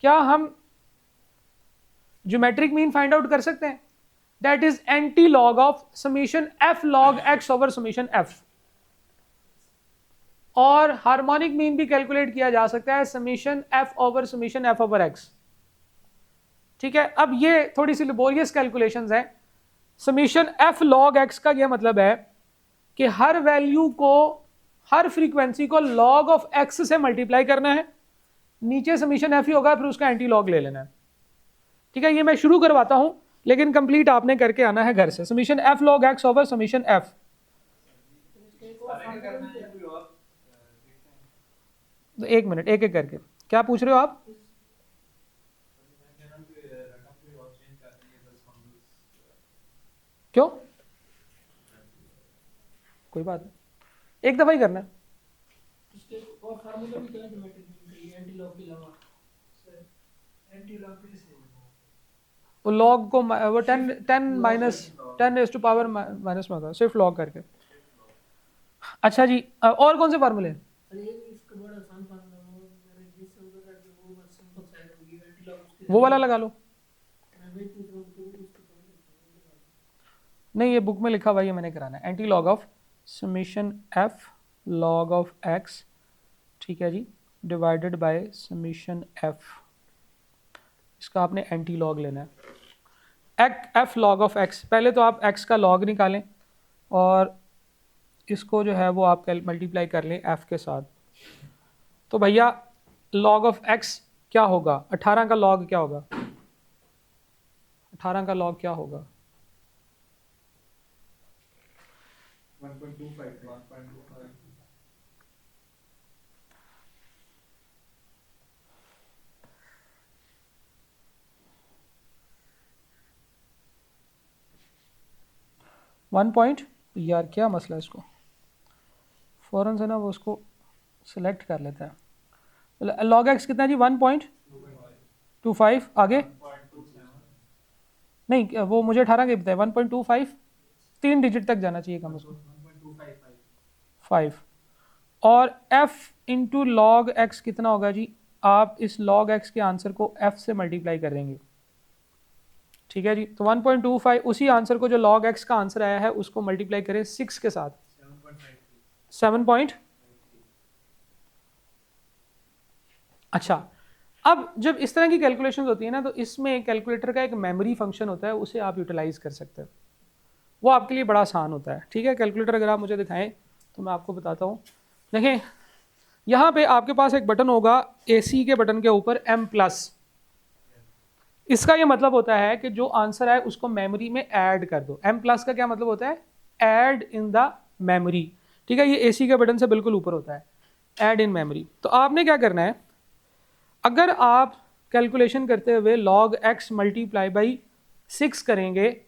क्या हम ज्योमेट्रिक मीन फाइंड आउट कर सकते हैं? That is anti log of summation f log x over summation F. और हार्मोनिक मीन भी कैलकुलेट किया जा सकता है, summation F over summation F over x. ठीक है, अब ये थोड़ी सी लेबोरियस कैलकुलेशंस हैं। समीशन एफ लॉग एक्स का यह मतलब है कि हर वैल्यू को, हर फ्रीक्वेंसी को लॉग ऑफ एक्स से मल्टीप्लाई करना है, नीचे समीशन एफ ही होगा, फिर उसका एंटी लॉग ले लेना है। ठीक है, ये मैं शुरू करवाता हूं लेकिन कंप्लीट आपने करके आना है घर से। Summation f log x over summation F. तो एक मिनट, एक एक करके, क्या पूछ रहे हो आप? क्यों? कोई बात नहीं, एक दफा ही करना है। वो लॉग को वो 10 minus 10 raise to power minus में होता है, सिर्फ लॉग करके। अच्छा जी, और कौन से फार्मूले हैं? वो वाला लगा लो। नहीं, ये बुक में लिखा हुआ है, ये मैंने कराना है। Anti log of summation f log of x, ठीक है जी, डिवाइडेड बाय समीशन एफ। इसका आपने एंटी लॉग लेना है। एफ लॉग ऑफ एक्स, पहले तो आप एक्स का लॉग निकालें और इसको जो है वो आप मल्टीप्लाई कर लें एफ के साथ। तो भैया लॉग ऑफ एक्स क्या होगा? 18 का लॉग क्या होगा? 18 का लॉग क्या होगा? 1.25। 1 पॉइंट, यार क्या मसला है, इसको फ़ौरन से ना वो उसको सिलेक्ट कर लेता है। लॉग एक्स कितना जी? 1.25। आगे नहीं, वो मुझे 18 के बताए। 1.25 3 डिजिट तक जाना चाहिए कम उसको, 5। और f इंटू लॉग एक्स कितना होगा जी? आप इस लॉग एक्स के आंसर को f से मल्टीप्लाई करेंगे। ठीक है जी, तो 1.25 उसी आंसर को जो लॉग एक्स का आंसर आया है उसको मल्टीप्लाई करें 6 के साथ, 7. अच्छा, अब जब इस तरह की कैलकुलेशंस होती है ना, तो इसमें कैलकुलेटर का एक मेमोरी फंक्शन होता है, उसे आप यूटिलाइज कर सकते हैं। वो आपके लिए बड़ा आसान होता है। ठीक है, कैलकुलेटर अगर आप मुझे दिखाएं तो मैं आपको बताता हूँ। देखें यहाँ पे आपके पास एक बटन होगा AC के बटन के ऊपर M+। इसका ये मतलब होता है कि जो आंसर है उसको मेमोरी में ऐड कर दो। M+ का क्या मतलब होता है? Add in the memory. ठीक है, ये AC के बटन से बिल्कुल ऊपर होता है, ऐड इन मेमोरी। तो आपने क्या करना है, अगर आप कैलकुलेशन करते हुए log x मल्टीप्लाई बाई 6 करेंगे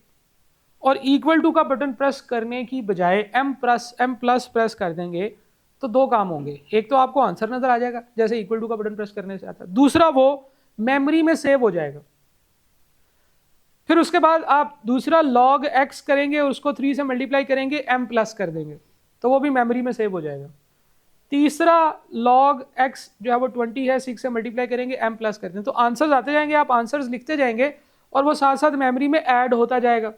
और इक्वल टू का बटन प्रेस करने की बजाय M+ प्रेस कर देंगे तो दो काम होंगे। एक तो आपको आंसर नजर आ जाएगा जैसे इक्वल टू का बटन प्रेस करने से आता है, दूसरा वो मेमोरी में सेव हो जाएगा। फिर उसके बाद आप दूसरा log x करेंगे और उसको 3 से मल्टीप्लाई करेंगे, M+ कर देंगे तो वो भी मेमोरी में सेव हो जाएगा। तीसरा log x जो है वो 20 है, 6 से मल्टीप्लाई करेंगे, M+ कर देंगे। तो आंसर्स आते जाएंगे, आप आंसर्स लिखते जाएंगे और वो साथ साथ मेमोरी में ऐड होता जाएगा।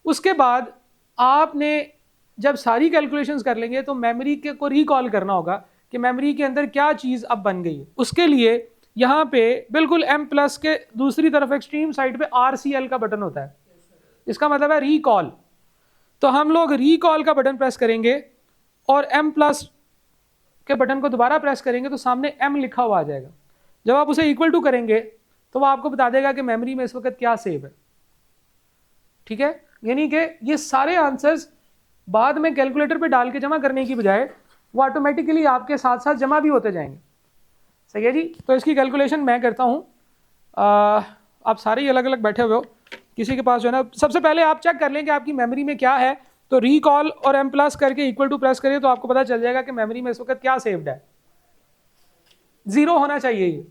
उसके बाद आपने जब सारी कैलकुलेशंस कर लेंगे तो मेमोरी के को रिकॉल करना होगा कि मेमोरी के अंदर क्या चीज़ अब बन गई है। उसके लिए यहाँ पे बिल्कुल M+ के दूसरी तरफ एक्सट्रीम साइड पे RCL का बटन होता है, इसका मतलब है रिकॉल। तो हम लोग रिकॉल का बटन प्रेस करेंगे और M+ के बटन को दोबारा प्रेस करेंगे तो सामने M लिखा हुआ आ जाएगा। जब आप उसे इक्वल टू करेंगे तो वो आपको बता देगा कि मेमोरी में इस वक्त क्या सेव है। ठीक है, यानी कि ये सारे आंसर्स बाद में कैलकुलेटर पे डाल के जमा करने की बजाय वो ऑटोमेटिकली आपके साथ साथ जमा भी होते जाएंगे। सही है जी। तो इसकी कैलकुलेशन मैं करता हूँ, आप सारे ही अलग अलग बैठे हुए हो, किसी के पास जो है ना, सबसे पहले आप चेक कर लें कि आपकी मेमोरी में क्या है। तो रिकॉल और M+ करके इक्वल टू प्रेस करिए तो आपको पता चल जाएगा कि मेमोरी में इस वक्त क्या सेव्ड है। 0 होना चाहिए ये,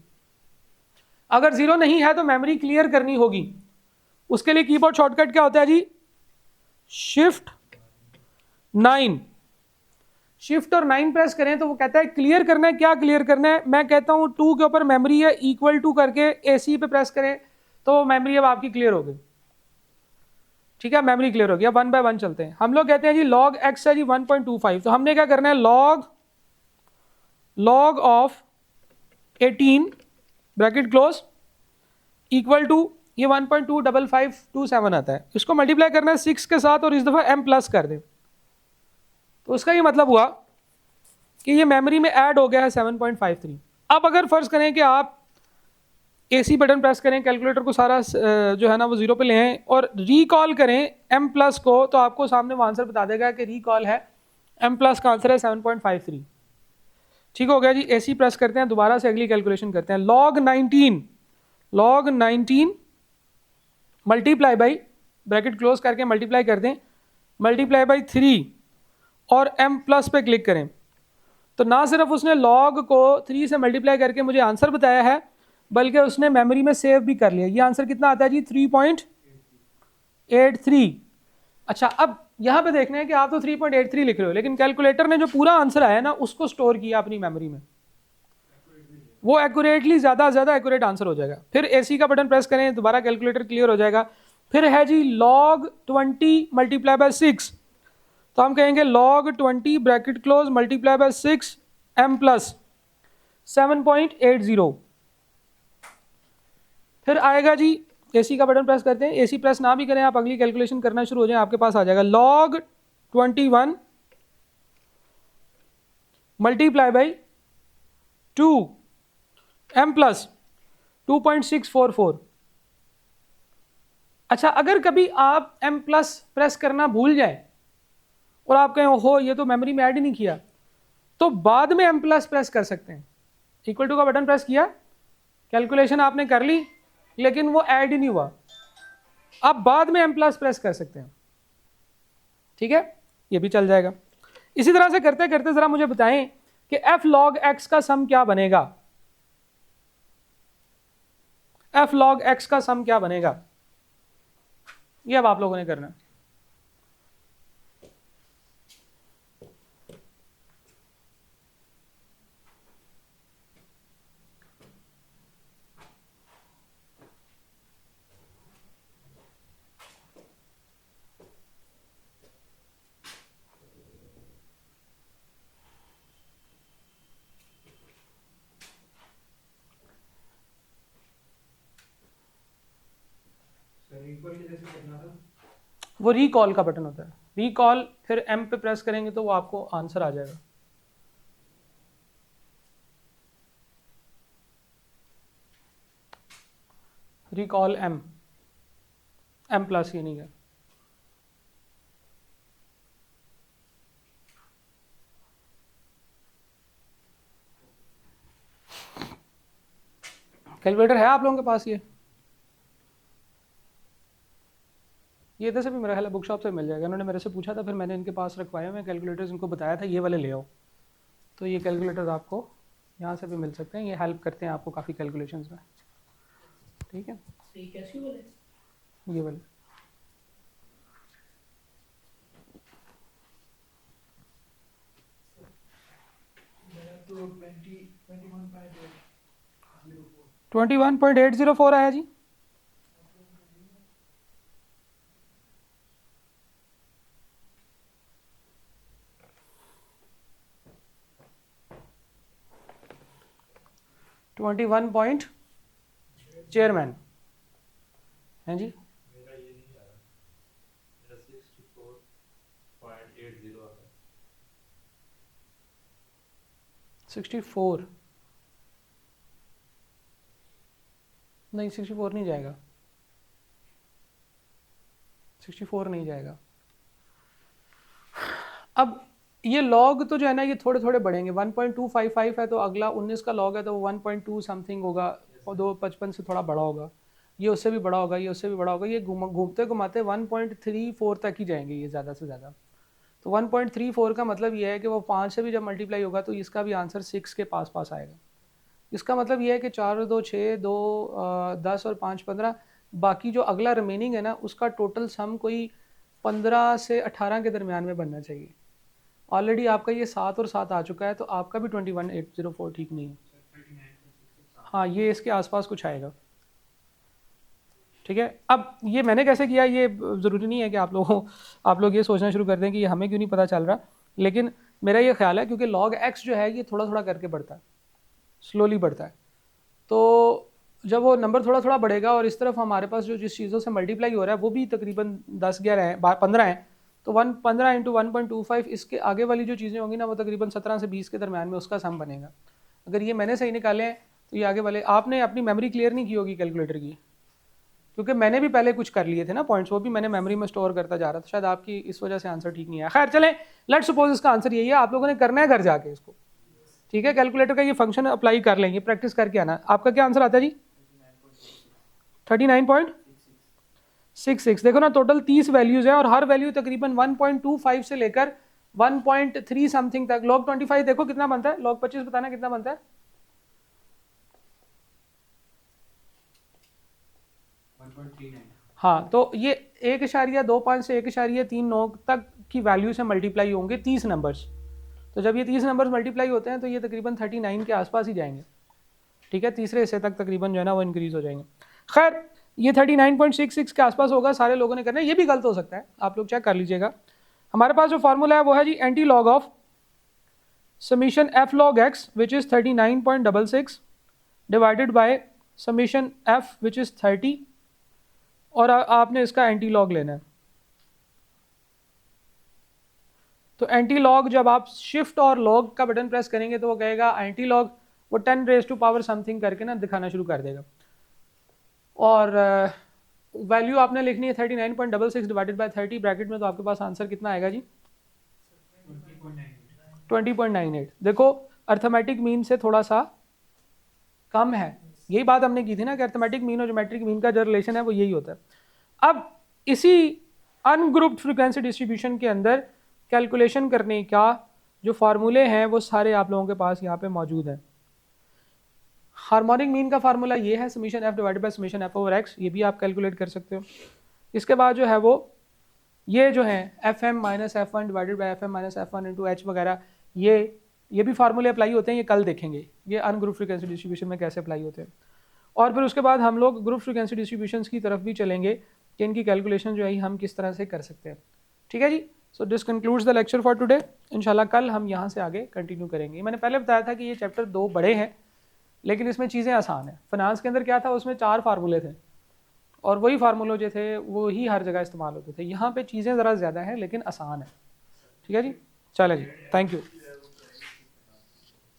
अगर 0 नहीं है तो मेमोरी क्लियर करनी होगी। उसके लिए कीबोर्ड शॉर्टकट क्या होता है जी? शिफ्ट 9। शिफ्ट और 9 प्रेस करें तो वो कहता है क्लियर करना है। क्या क्लियर करना है? मैं कहता हूं 2 के ऊपर मेमोरी है, इक्वल टू करके AC पे प्रेस करें तो मेमोरी अब आपकी क्लियर हो गई। ठीक है, मेमोरी क्लियर हो गया। 1 बाय 1 चलते हैं। हम लोग कहते हैं जी log x है जी 1.25, तो हमने क्या करना है, log of 18 bracket close equal to, ये 1.25527 आता है, इसको मल्टीप्लाई करना है 6 के साथ और इस दफा M+ कर दें। तो उसका ये मतलब हुआ कि ये मेमोरी में ऐड हो गया है 7.53। अब अगर फर्ज करें कि आप AC बटन प्रेस करें, कैलकुलेटर को सारा जो है ना वो 0 पे ले आएं और रिकॉल करें M+ को, तो आपको सामने वो आंसर बता देगा कि रिकॉल है, M+ का आंसर है 7.53। ठीक हो गया जी। AC प्रेस करते हैं, दोबारा से अगली कैलकुलेशन करते हैं। log 19 multiply by, bracket close करके मल्टीप्लाई कर दें, मल्टीप्लाई बाई 3 और M+ पे क्लिक करें तो ना सिर्फ उसने log को 3 से मल्टीप्लाई करके मुझे आंसर बताया है बल्कि उसने मेमोरी में सेव भी कर लिया। ये आंसर कितना आता है जी? 3.83। अच्छा, अब यहाँ पे देखना है कि आप तो 3.83 लिख रहे हो लेकिन कैलकुलेटर ने जो पूरा आंसर आया ना उसको स्टोर किया अपनी मेमोरी में, वो एक्यूरेटली ज़्यादा एक्यूरेट आंसर हो जाएगा। फिर AC का बटन प्रेस करें, दोबारा कैलकुलेटर क्लियर हो जाएगा। फिर है जी log 20 मल्टीप्लाई बाय 6, तो हम कहेंगे log 20 bracket close multiply by 6 M+ 7.80। फिर आएगा जी, AC का बटन प्रेस करते हैं, AC प्रेस ना भी करें आप अगली कैलकुलेशन करना शुरू हो जाए, आपके पास आ जाएगा log 21 मल्टीप्लाई बाई 2 M+ 2.644। अच्छा, अगर कभी आप M+ प्रेस करना भूल जाए और आप कहें ओहो ये तो मेमोरी में ऐड ही नहीं किया, तो बाद में M+ प्रेस कर सकते हैं। इक्वल टू का बटन प्रेस किया, कैलकुलेशन आपने कर ली लेकिन वो ऐड ही नहीं हुआ, आप बाद में M+ प्रेस कर सकते हैं। ठीक है, ये भी चल जाएगा। इसी तरह से करते करते जरा मुझे बताएं कि f log x का सम क्या बनेगा। f log x का सम क्या बनेगा, ये अब आप लोगों ने करना है। सर इक्वल के जैसे करना था। वो रिकॉल का बटन होता है, रिकॉल, फिर M पे प्रेस करेंगे तो वो आपको आंसर आ जाएगा। रिकॉल एम प्लस ये नहीं है। कैलकुलेटर है आप लोगों के पास? ये इधर से भी मेरा ख्याल है बुक शॉप से मिल जाएगा। उन्होंने मेरे से पूछा था, फिर मैंने इनके पास रखवाया, मैं कैलकुलेटर्स इनको बताया था ये वाले ले आओ। तो ये कैलकुलेटर्स आपको यहाँ से भी मिल सकते हैं, ये हेल्प करते हैं आपको काफ़ी कैलकुलेशंस में। ठीक है, ये वाले तो 21.804 आया जी। चेयरमैन हैं जी। मेरा ये नहीं आ रहा, मेरा 64.80 आ रहा है। 64 नहीं, 64 नहीं जाएगा, 64 नहीं जाएगा। अब ये लॉग तो जो है ना, ये थोड़े थोड़े बढ़ेंगे। 1.255 है तो अगला 19 का लॉग है तो 1.2 समथिंग होगा, और 255 से थोड़ा बड़ा होगा, ये उससे भी बड़ा होगा, ये उससे भी बड़ा होगा। ये घूमते घुमाते 1.34 तक ही जाएंगे ये ज़्यादा से ज़्यादा। तो 1.34 का मतलब ये है कि वो 5 से भी जब मल्टीप्लाई होगा तो इसका भी आंसर 6 के पास पास आएगा। इसका मतलब ये है कि 4 और 2 6, 2 10 और 5 15, बाकी जो अगला रिमेनिंग है ना उसका टोटल सम कोई 15 से 18 के दरमियान में बनना चाहिए। ऑलरेडी आपका ये 7 और 7 आ चुका है, तो आपका भी 21.804 ठीक नहीं है। हाँ, ये इसके आसपास कुछ आएगा। ठीक है, अब ये मैंने कैसे किया, ये ज़रूरी नहीं है कि आप लोग ये सोचना शुरू कर दें कि ये हमें क्यों नहीं पता चल रहा, लेकिन मेरा ये ख्याल है क्योंकि log x जो है ये थोड़ा थोड़ा करके बढ़ता है, स्लोली बढ़ता है। तो जब वो नंबर थोड़ा थोड़ा बढ़ेगा और इस तरफ हमारे पास जो जिस चीज़ों से मल्टीप्लाई हो रहा है वो भी तकरीबन 10 11 है, 15 है, तो 15 इंटू 1.25, इसके आगे वाली जो चीज़ें होंगी ना वो तकरीबन 17 से 20 के दरमियान में उसका सम बनेगा। अगर ये मैंने सही निकाले हैं तो ये आगे वाले, आपने अपनी मेमोरी क्लियर नहीं की होगी कैलकुलेटर की, क्योंकि मैंने भी पहले कुछ कर लिए थे ना पॉइंट्स, वो भी मैंने मेमोरी में स्टोर करता जा रहा था, शायद आपकी इस वजह से आंसर ठीक नहीं आया। खैर चलें, लेट सपोज इसका आंसर यही है, आप लोगों ने करना है घर जाके इसको। ठीक है, कैलकुलेटर का ये फंक्शन अप्लाई कर लेंगे, प्रैक्टिस करके आना। आपका क्या आंसर आता है जी? 39.66। देखो ना, टोटल 30 वैल्यूज है और हर वैल्यू तकरीबन 1.25 से लेकर 1.3 समथिंग तक। log 25 देखो कितना बनता है, log 25 बताना कितना बनता है? 1.39। हाँ, तो ये 1.25 से 1.39 तक की वैल्यू से मल्टीप्लाई होंगे 30 नंबर्स। तो जब ये 30 नंबर्स मल्टीप्लाई होते हैं तो ये तकरीबन 39 के आसपास ही जाएंगे। ठीक है, तीसरे हिस्से तक तकरीबन जो है ना वो इंक्रीज हो जाएंगे। खैर, ये 39.66 के आसपास होगा, सारे लोगों ने करना है, ये भी गलत हो सकता है, आप लोग चेक कर लीजिएगा। हमारे पास जो फार्मूला है वो है जी antilog of summation f log x which is 39.66 divided by summation f which is 30, और आपने इसका एंटी लॉग लेना है। तो एंटी लॉग जब आप शिफ्ट और लॉग का बटन प्रेस करेंगे तो वो कहेगा एंटी लॉग, वो 10 रेज़ टू पावर समथिंग करके ना दिखाना शुरू कर देगा। और वैल्यू आपने लिखनी है 39.66 डिवाइडेड बाय 30 ब्रैकेट में, तो आपके पास आंसर कितना आएगा जी? 20.98। देखो, अर्थमेटिक मीन से थोड़ा सा कम है। यही बात हमने की थी ना कि अर्थमेटिक मीन और ज्योमेट्रिक मीन का जो रिलेशन है वो यही होता है। अब इसी अनग्रुप्ड फ्रीक्वेंसी डिस्ट्रीब्यूशन के अंदर कैलकुलेशन करने का जो फार्मूले हैं वो सारे आप लोगों के पास यहाँ पे मौजूद हैं। हार्मोनिक मीन का फार्मूला ये है summation F divided by summation F over x, ये भी आप कैलकुलेट कर सकते हो। इसके बाद जो है वो ये जो है f m minus f one divided by f m minus f one into h वगैरह, ये भी फार्मूले अप्लाई होते हैं, ये कल देखेंगे ये अनग्रुप फ्रीक्वेंसी डिस्ट्रीब्यूशन में कैसे अप्लाई होते हैं। और फिर उसके बाद हम लोग ग्रुप फ्रीक्वेंसी डिस्ट्रीब्यूशंस की तरफ भी चलेंगे कि इनकी कैलकुलेशन जो है हम किस तरह से कर सकते हैं। ठीक है जी, so this concludes the lecture for today. इंशाल्लाह कल हम यहाँ से आगे कंटिन्यू करेंगे। मैंने पहले बताया था कि ये चैप्टर 2 बड़े हैं लेकिन इसमें चीज़ें आसान हैं। फाइनेंस के अंदर क्या था, उसमें 4 फार्मूले थे और वही फार्मूले जो थे वो ही हर जगह इस्तेमाल होते थे। यहाँ पे चीज़ें ज़रा ज़्यादा हैं लेकिन आसान है। ठीक है जी, चले जी, थैंक यू।